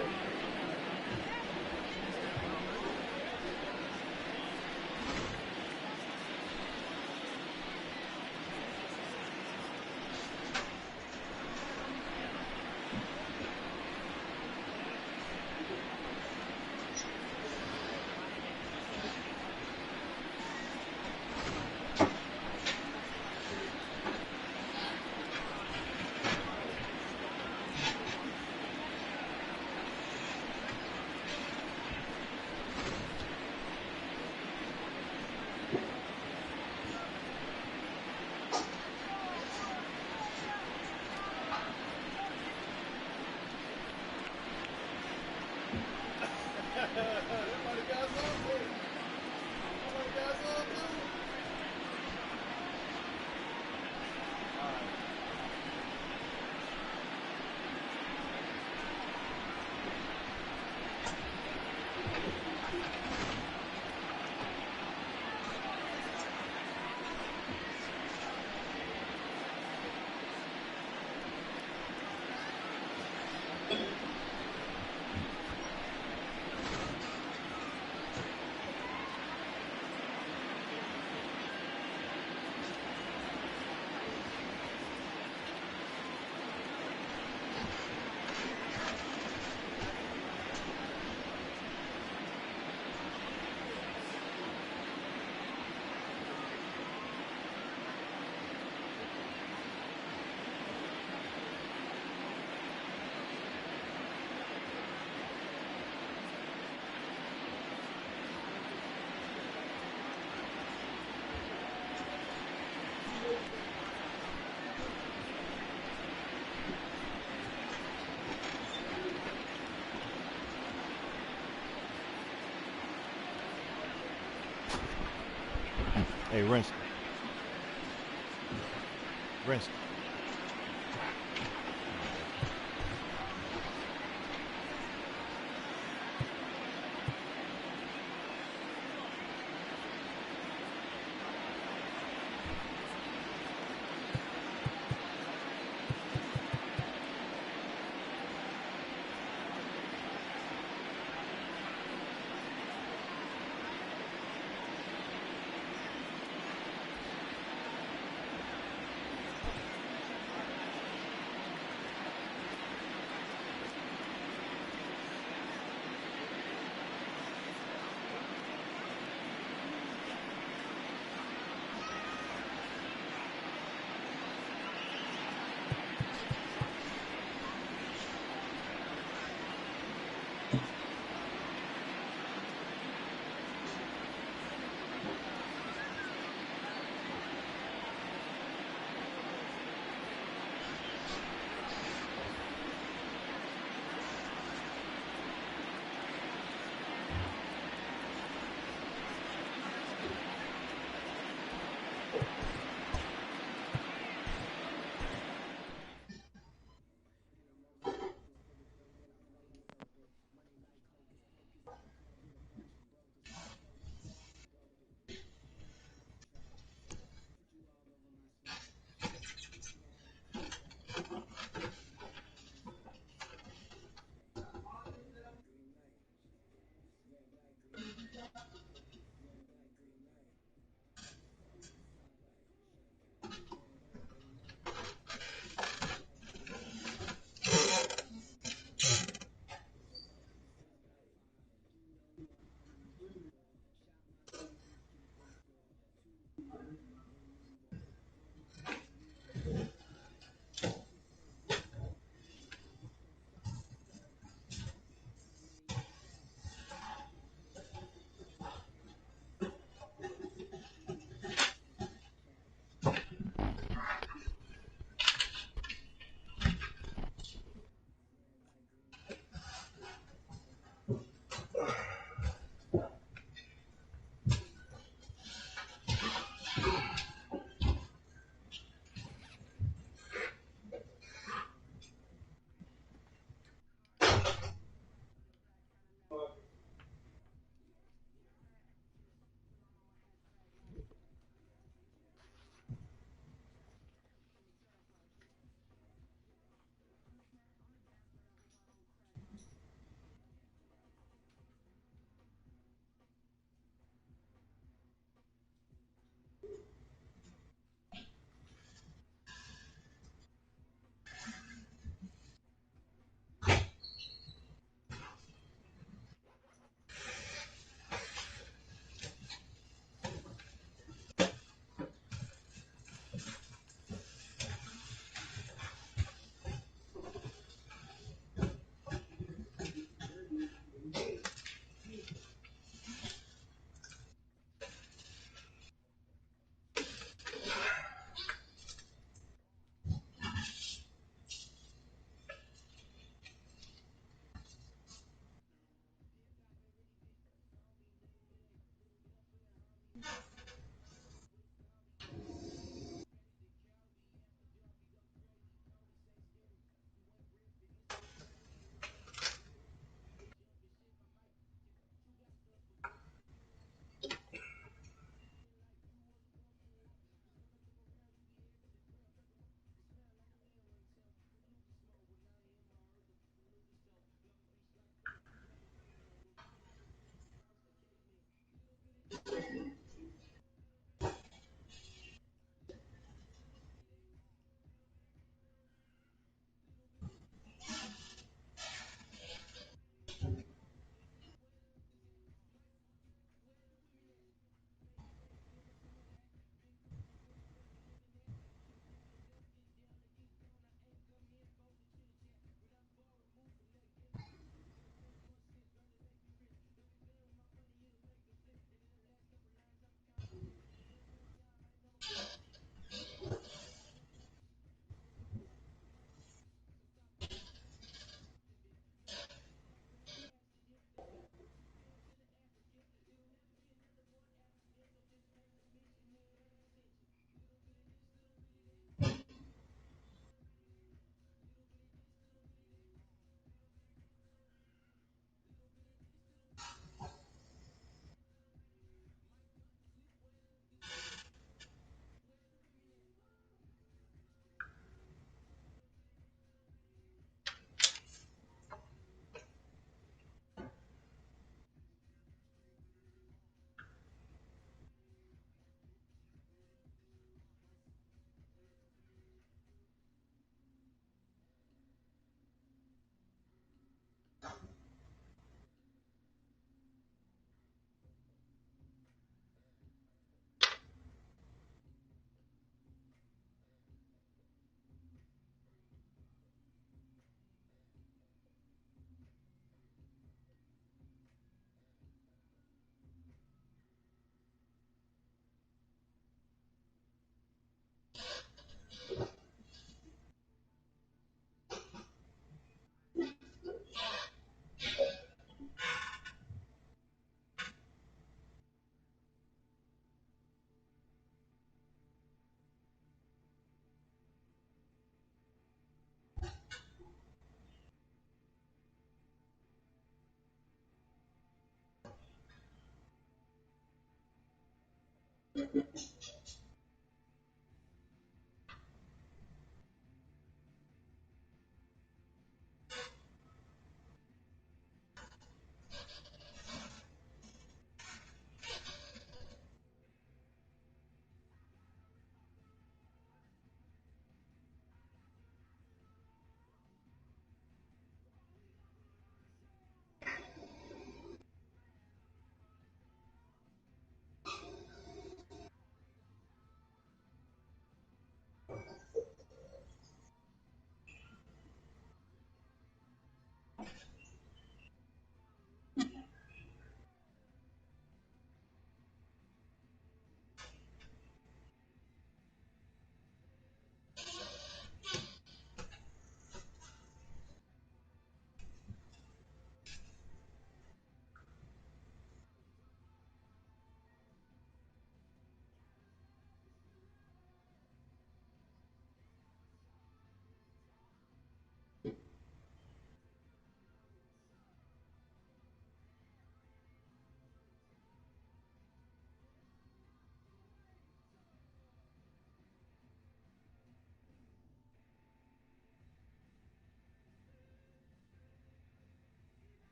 A: Hey, rinse. Rinse.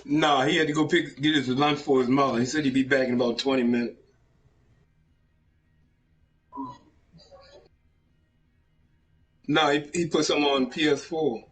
F: Nah, he had to go get his lunch for his mother. He said he'd be back in about 20 minutes. No, he put some on PS4.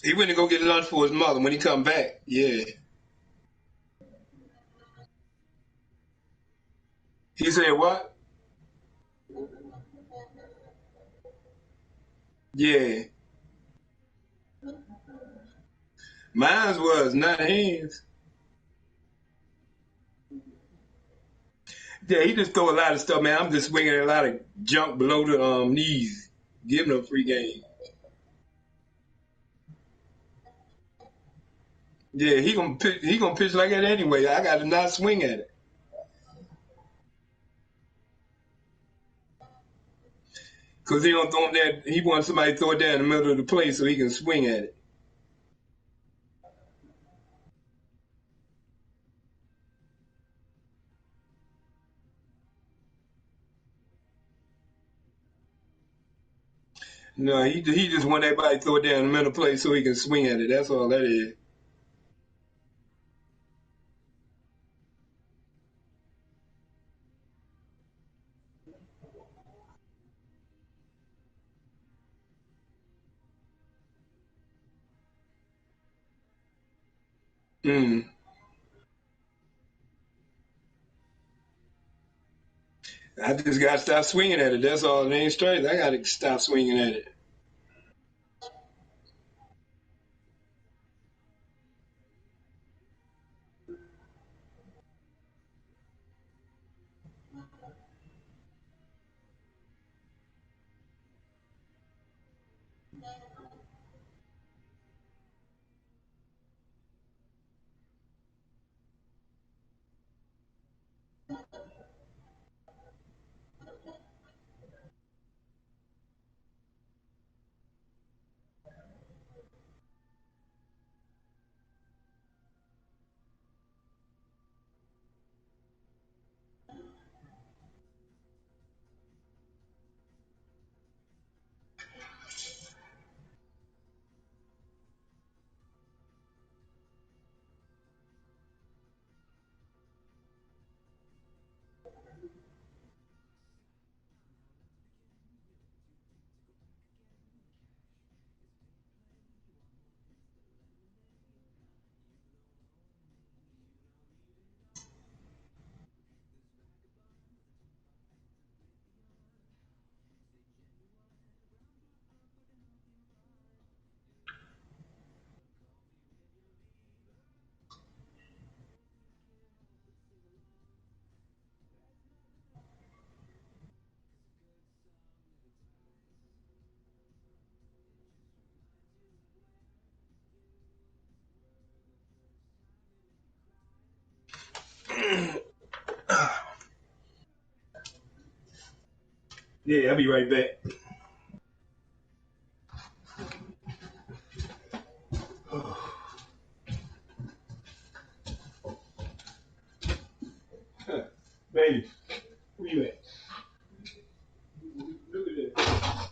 F: He went to go get lunch for his mother. When he come back, yeah. He said what? Yeah. Mine was not hands. Yeah, he just throw a lot of stuff, man. I'm just swinging a lot of junk below the knees, giving him free game. Yeah, he gonna pitch like that anyway. I got to not swing at it. Cause he don't throw that. He wants somebody to throw it down in the middle of the plate so he can swing at it. No, he just want everybody to throw it down in the middle of the plate so he can swing at it. That's all that is. Mm. I just got to stop swinging at it. That's all. It ain't straight. I got to stop swinging at it. Yeah, I'll be right back. Baby, where you at? Look at that.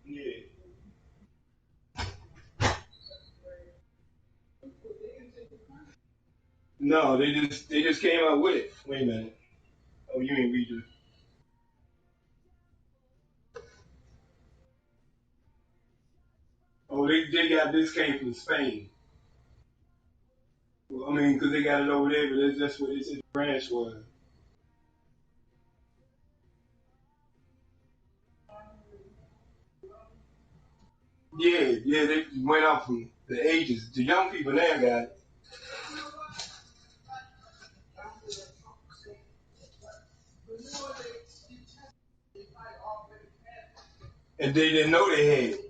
F: Yeah. No, they just came out with it. Wait a minute. Oh, you ain't read it. Oh, they got this came from Spain. Well, I mean, because they got it over there, but that's just what its branch was. Yeah, yeah, they went up from the ages. The young people now got it. And they didn't know they had it.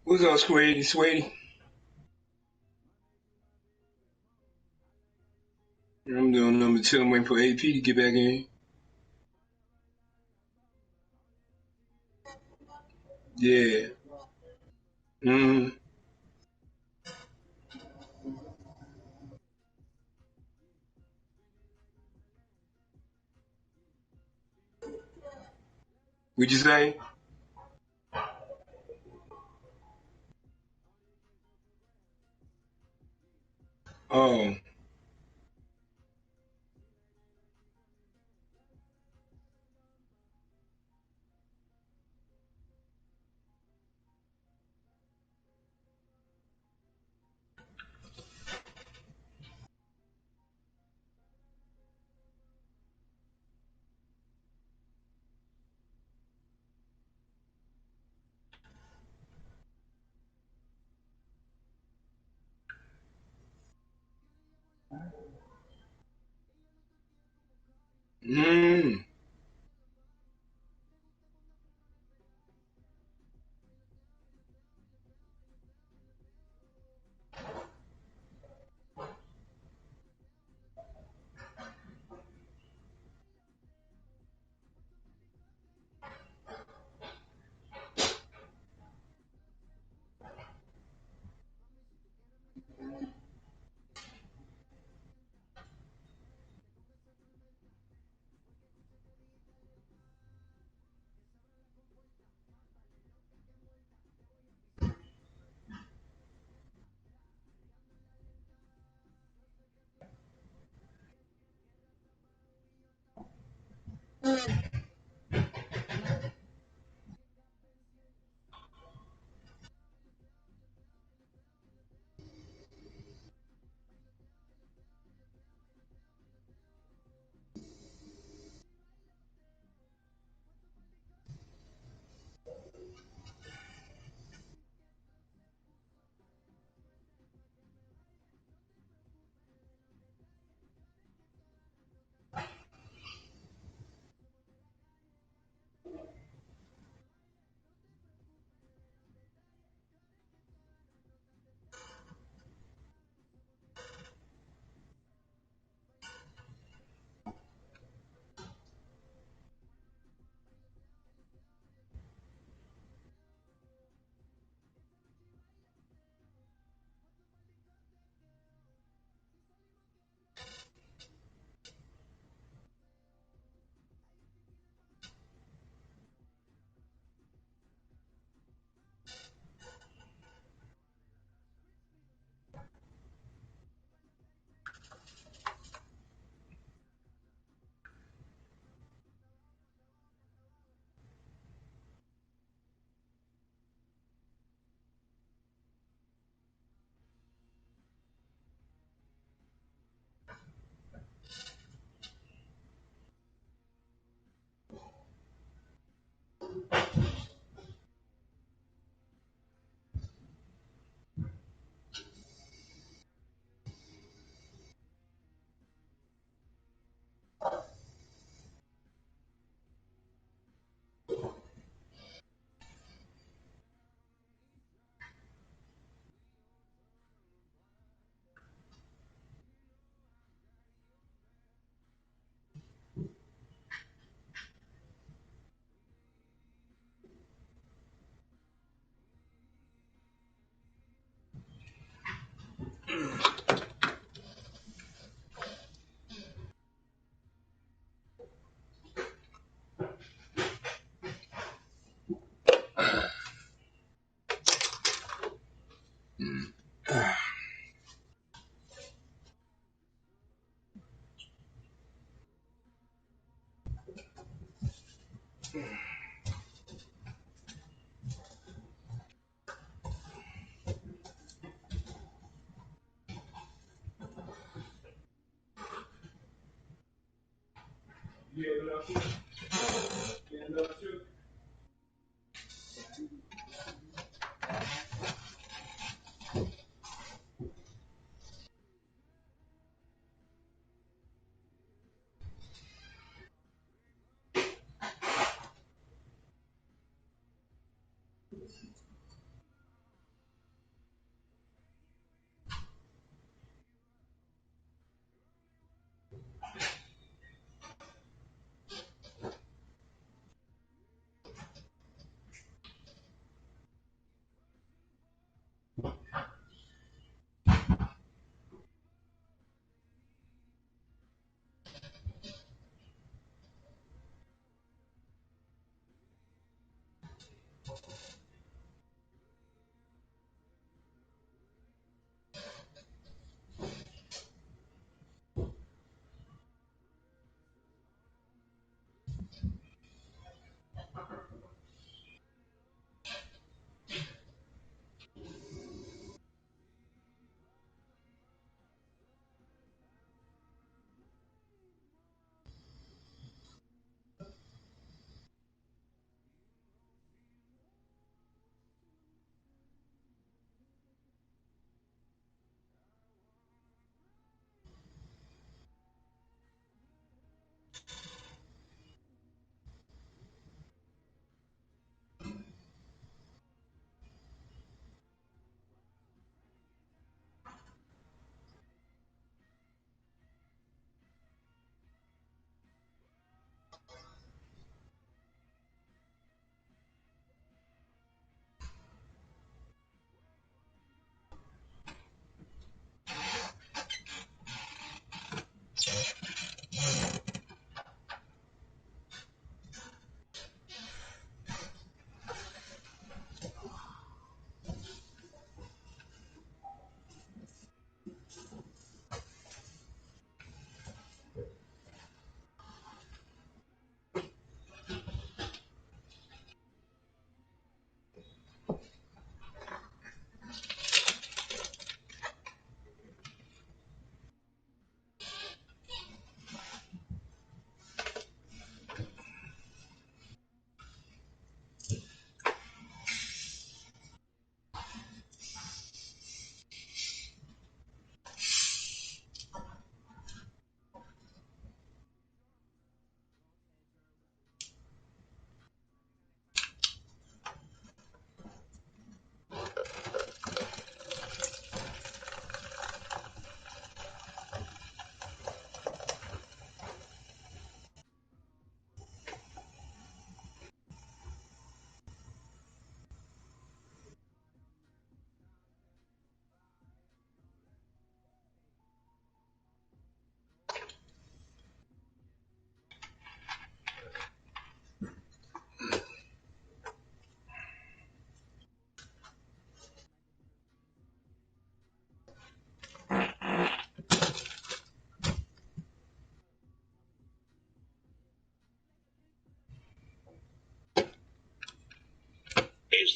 F: What's up, Sweetie? I'm doing number 2. I'm waiting for AP to get back in. Yeah. Mm-hmm. What'd you say? Oh. Mm.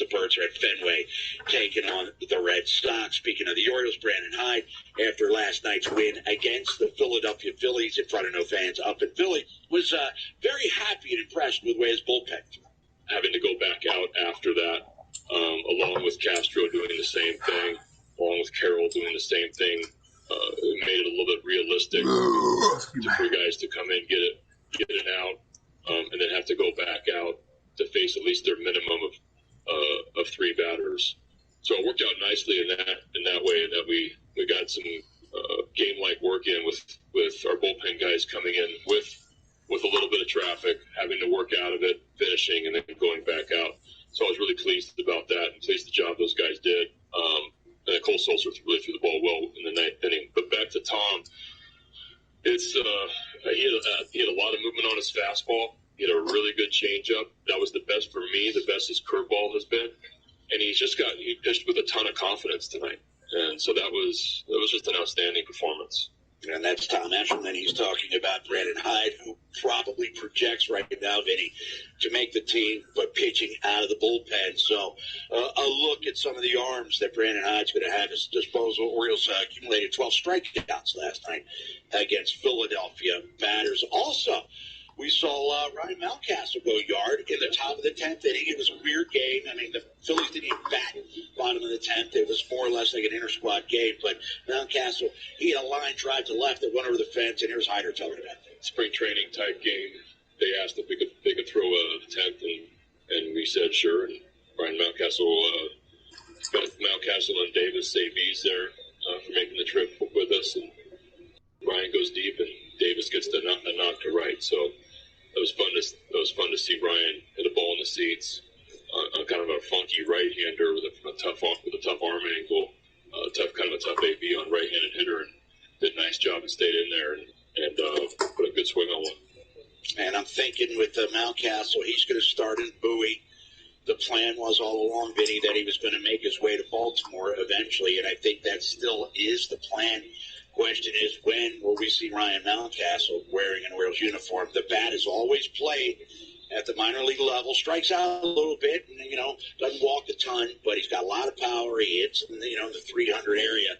G: the Birds are at Fenway taking on the Red Sox. Speaking of the Orioles, Brandon Hyde, after last night's win against the Philadelphia Phillies in front of no fans up in Philly, was very happy and impressed with the way his bullpen threw.
H: Having to go back out after that, along with Castro doing the same thing, along with Carroll doing the same thing, it made it a little bit realistic for guys to come in, get it out, and then have to go back out to face at least their minimum of 3 batters. So it worked out nicely in that way, and that we got some game-like work in with our bullpen guys coming in with a little bit of traffic, having to work out of it, finishing, and then going back out. So I was really pleased about that and pleased the job those guys did. And Cole Sulser really threw the ball well in the 9th inning. But back to Tom, it's he had a lot of movement on his fastball. He had a really good changeup. That was the best for me, the best his curveball has been. And he pitched with a ton of confidence tonight. And so that was just an outstanding performance.
G: And that's Tom Eshelman. He's talking about Brandon Hyde, who probably projects right now, Vinny, to make the team, but pitching out of the bullpen. So a look at some of the arms that Brandon Hyde's going to have at his disposal. Orioles accumulated 12 strikeouts last night against Philadelphia batters. Also, we saw Ryan Mountcastle go yard in the top of the 10th inning. It was a weird game. I mean, the Phillies didn't even bat bottom of the 10th. It was more or less like an inter-squad game. But Mountcastle, he had a line drive to left that went over the fence, and here's Hyder telling about it.
H: Spring training type game. They asked if they could throw a 10th, and we said sure. And Ryan Mountcastle got Mountcastle and Davis ABs there for making the trip with us. And Ryan goes deep, and Davis gets a knock to right. So it was fun to see Ryan hit a ball in the seats on kind of a funky right-hander with a tough arm angle, kind of a tough AB on right-handed hitter, and did a nice job and stayed in there and put a good swing on one.
G: And I'm thinking with Mountcastle, he's going to start in Bowie. The plan was all along, Vinny, that he was going to make his way to Baltimore eventually, and I think that still is the plan. Question is, when will we see Ryan Mountcastle wearing an Orioles uniform? The bat is always played at the minor league level, strikes out a little bit, and, doesn't walk a ton, but he's got a lot of power. He hits in the 300 area.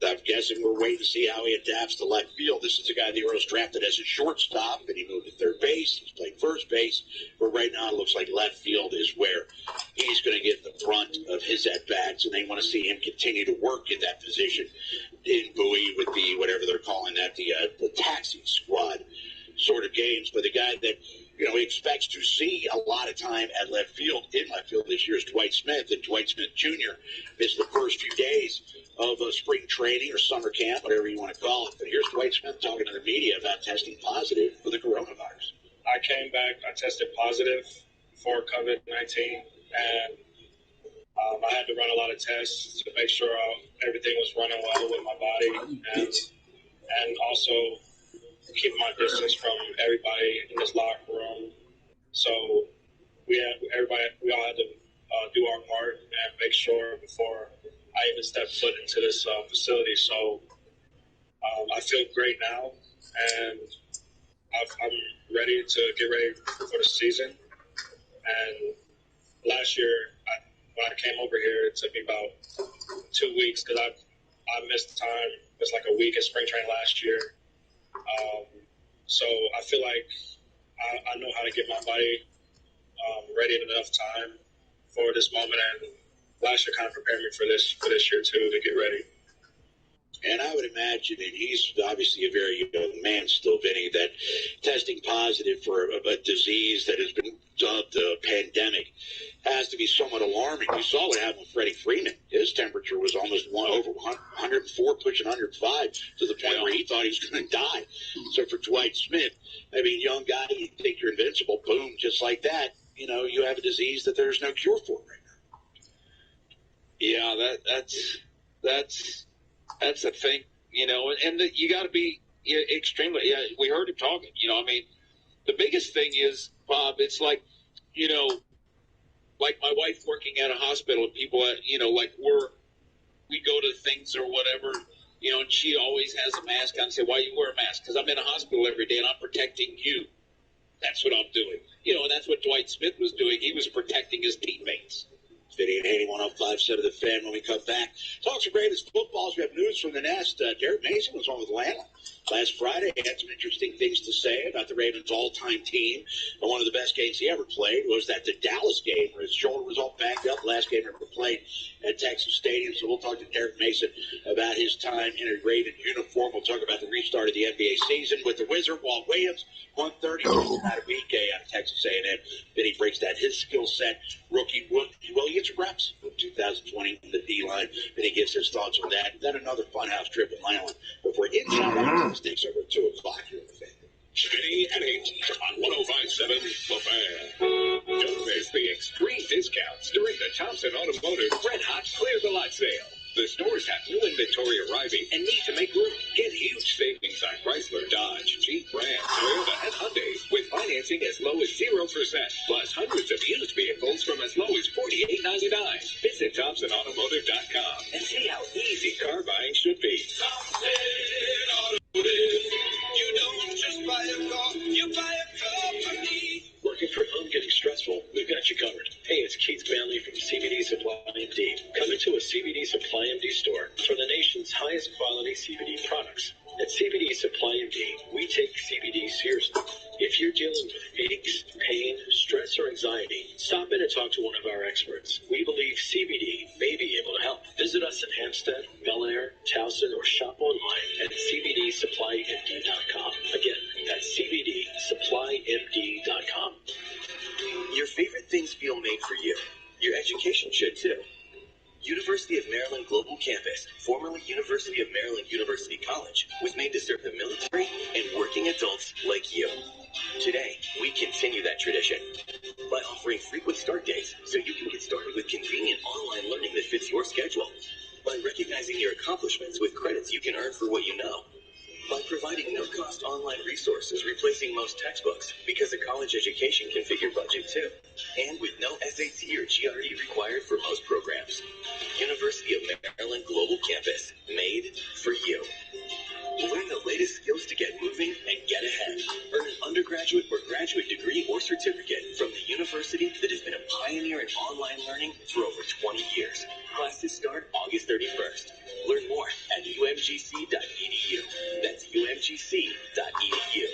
G: I'm guessing we're waiting to see how he adapts to left field. This is a guy the Orioles drafted as a shortstop, and he moved to third base. He's playing first base, but right now it looks like left field is where he's going to get the brunt of his at-bats, and they want to see him continue to work in that position in Bowie with the, whatever they're calling that, the taxi squad sort of games. But the guy that, he expects to see a lot of time in left field this year is Dwight Smith, and Dwight Smith Jr. missed the first few days of spring training or summer camp, whatever you want to call it. But here's Dwight Smith talking to the media about testing positive for the coronavirus.
I: I came back, I tested positive for COVID-19, and I had to run a lot of tests to make sure everything was running well with my body, and also keep my distance from everybody in this locker room. So we all had to do our part and make sure before I even stepped foot into this facility. So I feel great now, and I'm ready to get ready for the season. And last year, when I came over here, it took me about 2 weeks because I missed time. It was like a week of spring training last year. So I feel like I know how to get my body ready in enough time for this moment, and last year kind of prepared me for this year too, to get ready.
G: And I would imagine, and he's obviously a very young man still, Vinny, that testing positive for a disease that has been dubbed a pandemic has to be somewhat alarming. You saw what happened with Freddie Freeman. His temperature was almost over 104, pushing 105, to the point where he thought he was going to die. So for Dwight Smith, I mean, young guy, you think you're invincible, boom, just like that, you have a disease that there's no cure for right now.
J: Yeah, that's the thing, and you got to be extremely, we heard him talking, the biggest thing is, Bob, it's like, like my wife working at a hospital and people, we go to things or whatever, and she always has a mask on and say, why you wear a mask? Because I'm in a hospital every day and I'm protecting you. That's what I'm doing. You know, and that's what Dwight Smith was doing. He was protecting his teammates.
G: Vinny and Haney, 105.7 of the Fan. When we come back, talk some Ravens footballs. We have news from the Nest. Derek Mason was on with Atlanta last Friday. He had some interesting things to say about the Ravens' all-time team. And one of the best games he ever played was that the Dallas game where his shoulder was all banged up. Last game ever played at Texas Stadium. So we'll talk to Derek Mason about his time in a Raven uniform. We'll talk about the restart of the NBA season with the Wizard, Walt Williams, 130 out of BK out of Texas A&M. Then he breaks down his skill set. Rookie Williams reps from 2020 in the D-line. Then he gives his thoughts on that. Then another funhouse trip in Milan before inside out stakes over 2 o'clock here in the Fan.
K: Vinny and Haney on 105.7 The Fan. Don't miss the extreme discounts during the Thompson Automotive Red Hot Clear the Lot sale. The stores have new inventory arriving and need to make room. Get huge savings on Chrysler, Dodge, Jeep, Ram, Toyota, and Hyundai with financing as low as 0%, plus hundreds of used vehicles from as low as $48.99. Visit ThompsonAutomotive.com and see how easy car buying should be. Thompson Automotive. You don't just buy a car, you buy a company. Working from home getting stressful? We've got you covered. Hey, it's Keith Manley from CBD Supply MD. Come into a CBD Supply MD store for the nation's highest quality CBD products. At CBD Supply MD, we take CBD seriously. If you're dealing with aches, pain, stress, or anxiety, stop in and talk to one of our experts. We believe CBD may be able to help. Visit us in Hampstead, Bel Air, Towson, or shop online at cbdsupplymd.com. Again, that's cbdsupplymd.com. Your favorite things feel made for you. Your education should too. University of Maryland Global Campus, formerly University of Maryland University College, was made to serve the military and working adults like you. Today, we continue that tradition by offering frequent start dates so you can get started with convenient online learning that fits your schedule. By recognizing your accomplishments with credits you can earn for what you know. By providing no-cost online resources replacing most textbooks because a college education can fit your budget too. And with no SAT or GRE required for most programs. University of Maryland Global Campus, made for you. Learn the latest skills to get moving and get ahead. Earn an undergraduate or graduate degree or certificate from the university that has been a pioneer in online learning for over 20 years. Classes start August 31st. Learn more at umgc.edu. That's umgc.edu.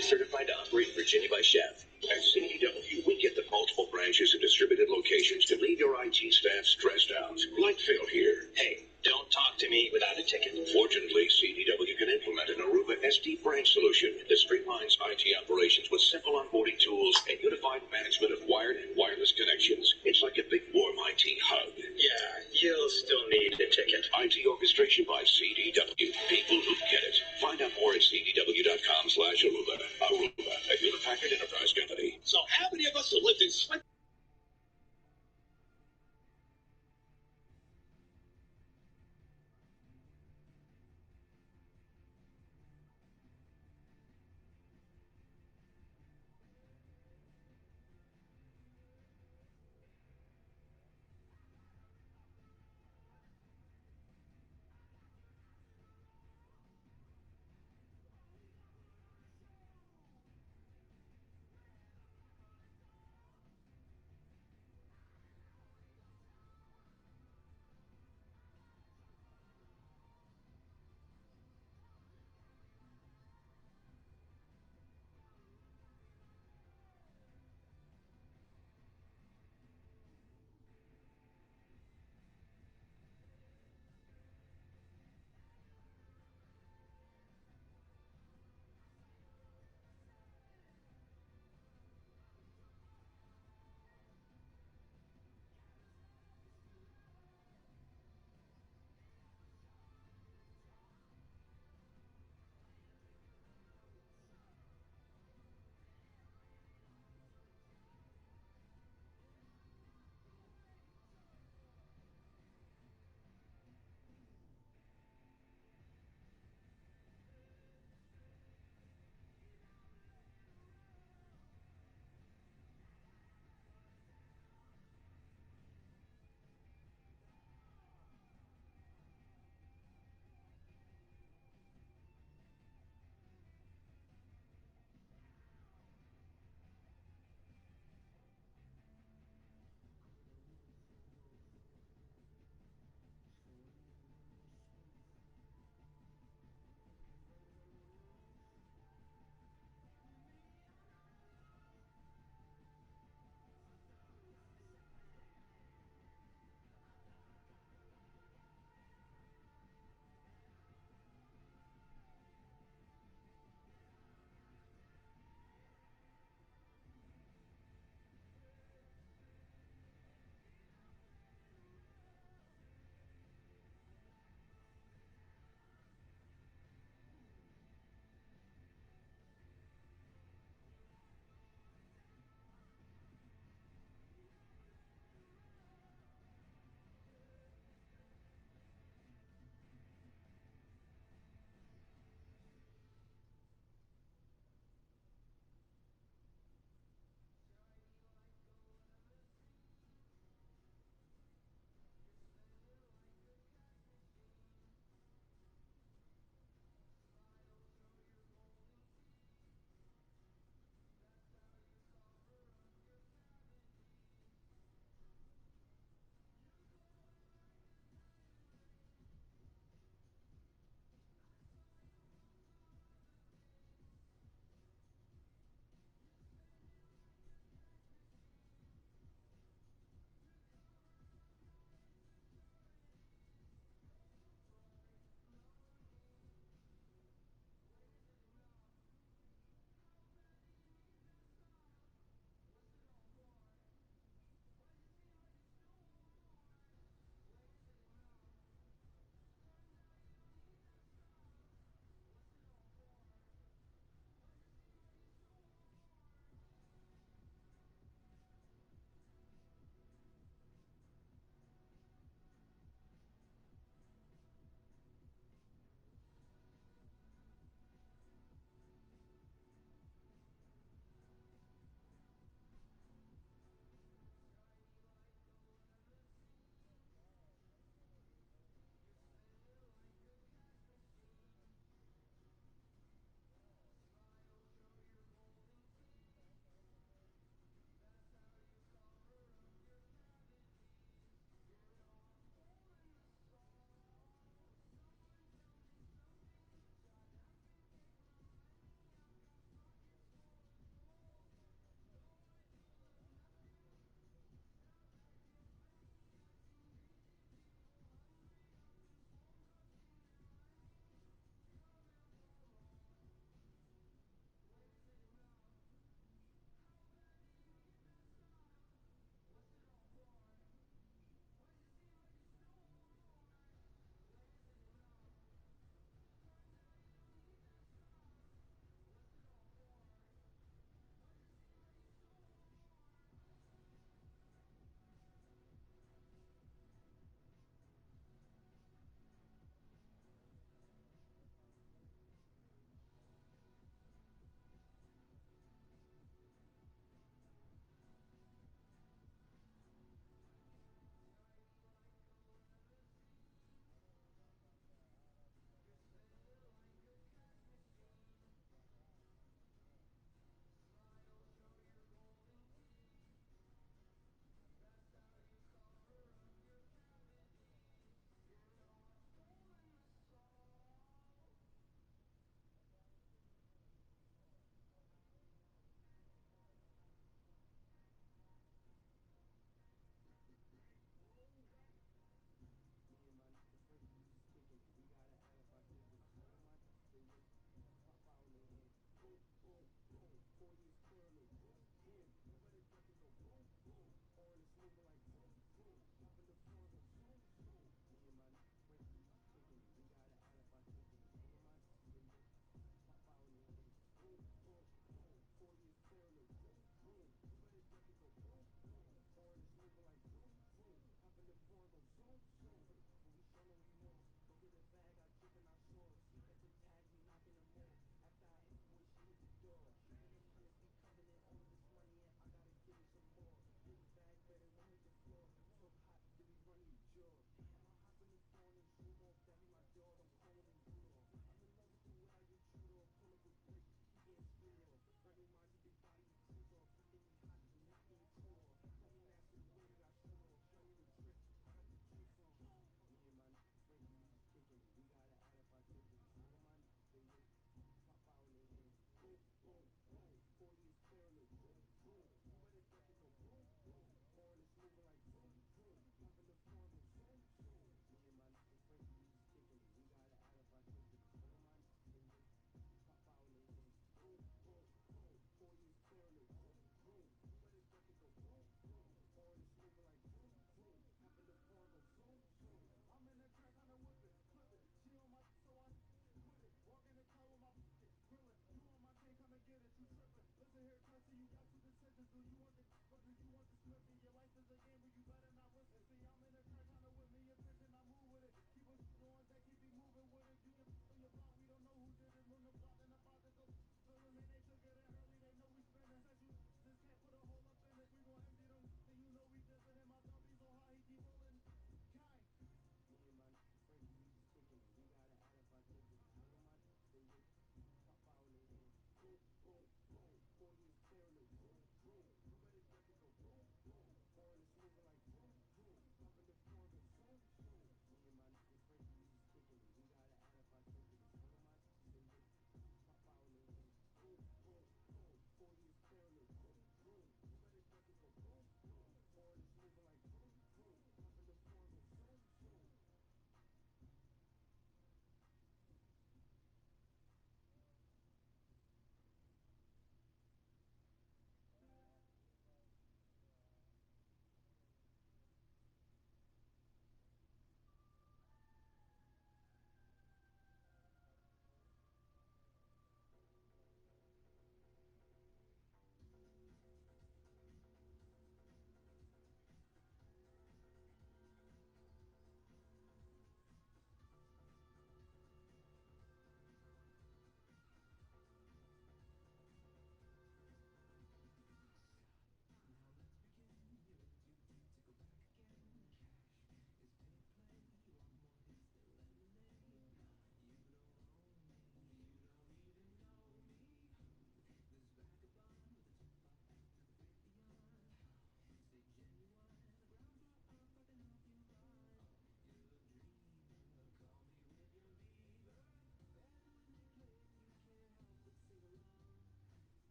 K: Certified to operate in Virginia by Chev. At CDW, we get the multiple branches and distributed locations to leave your IT staff stressed out. Like Phil here.
J: Hey, don't talk to me without a ticket.
K: Fortunately, CDW can implement an Aruba SD branch solution that streamlines IT operations with simple onboarding tools and unified management of wired and wireless connections. It's like a big warm IT hub.
J: Yeah, you'll still need a ticket.
K: IT orchestration by CDW.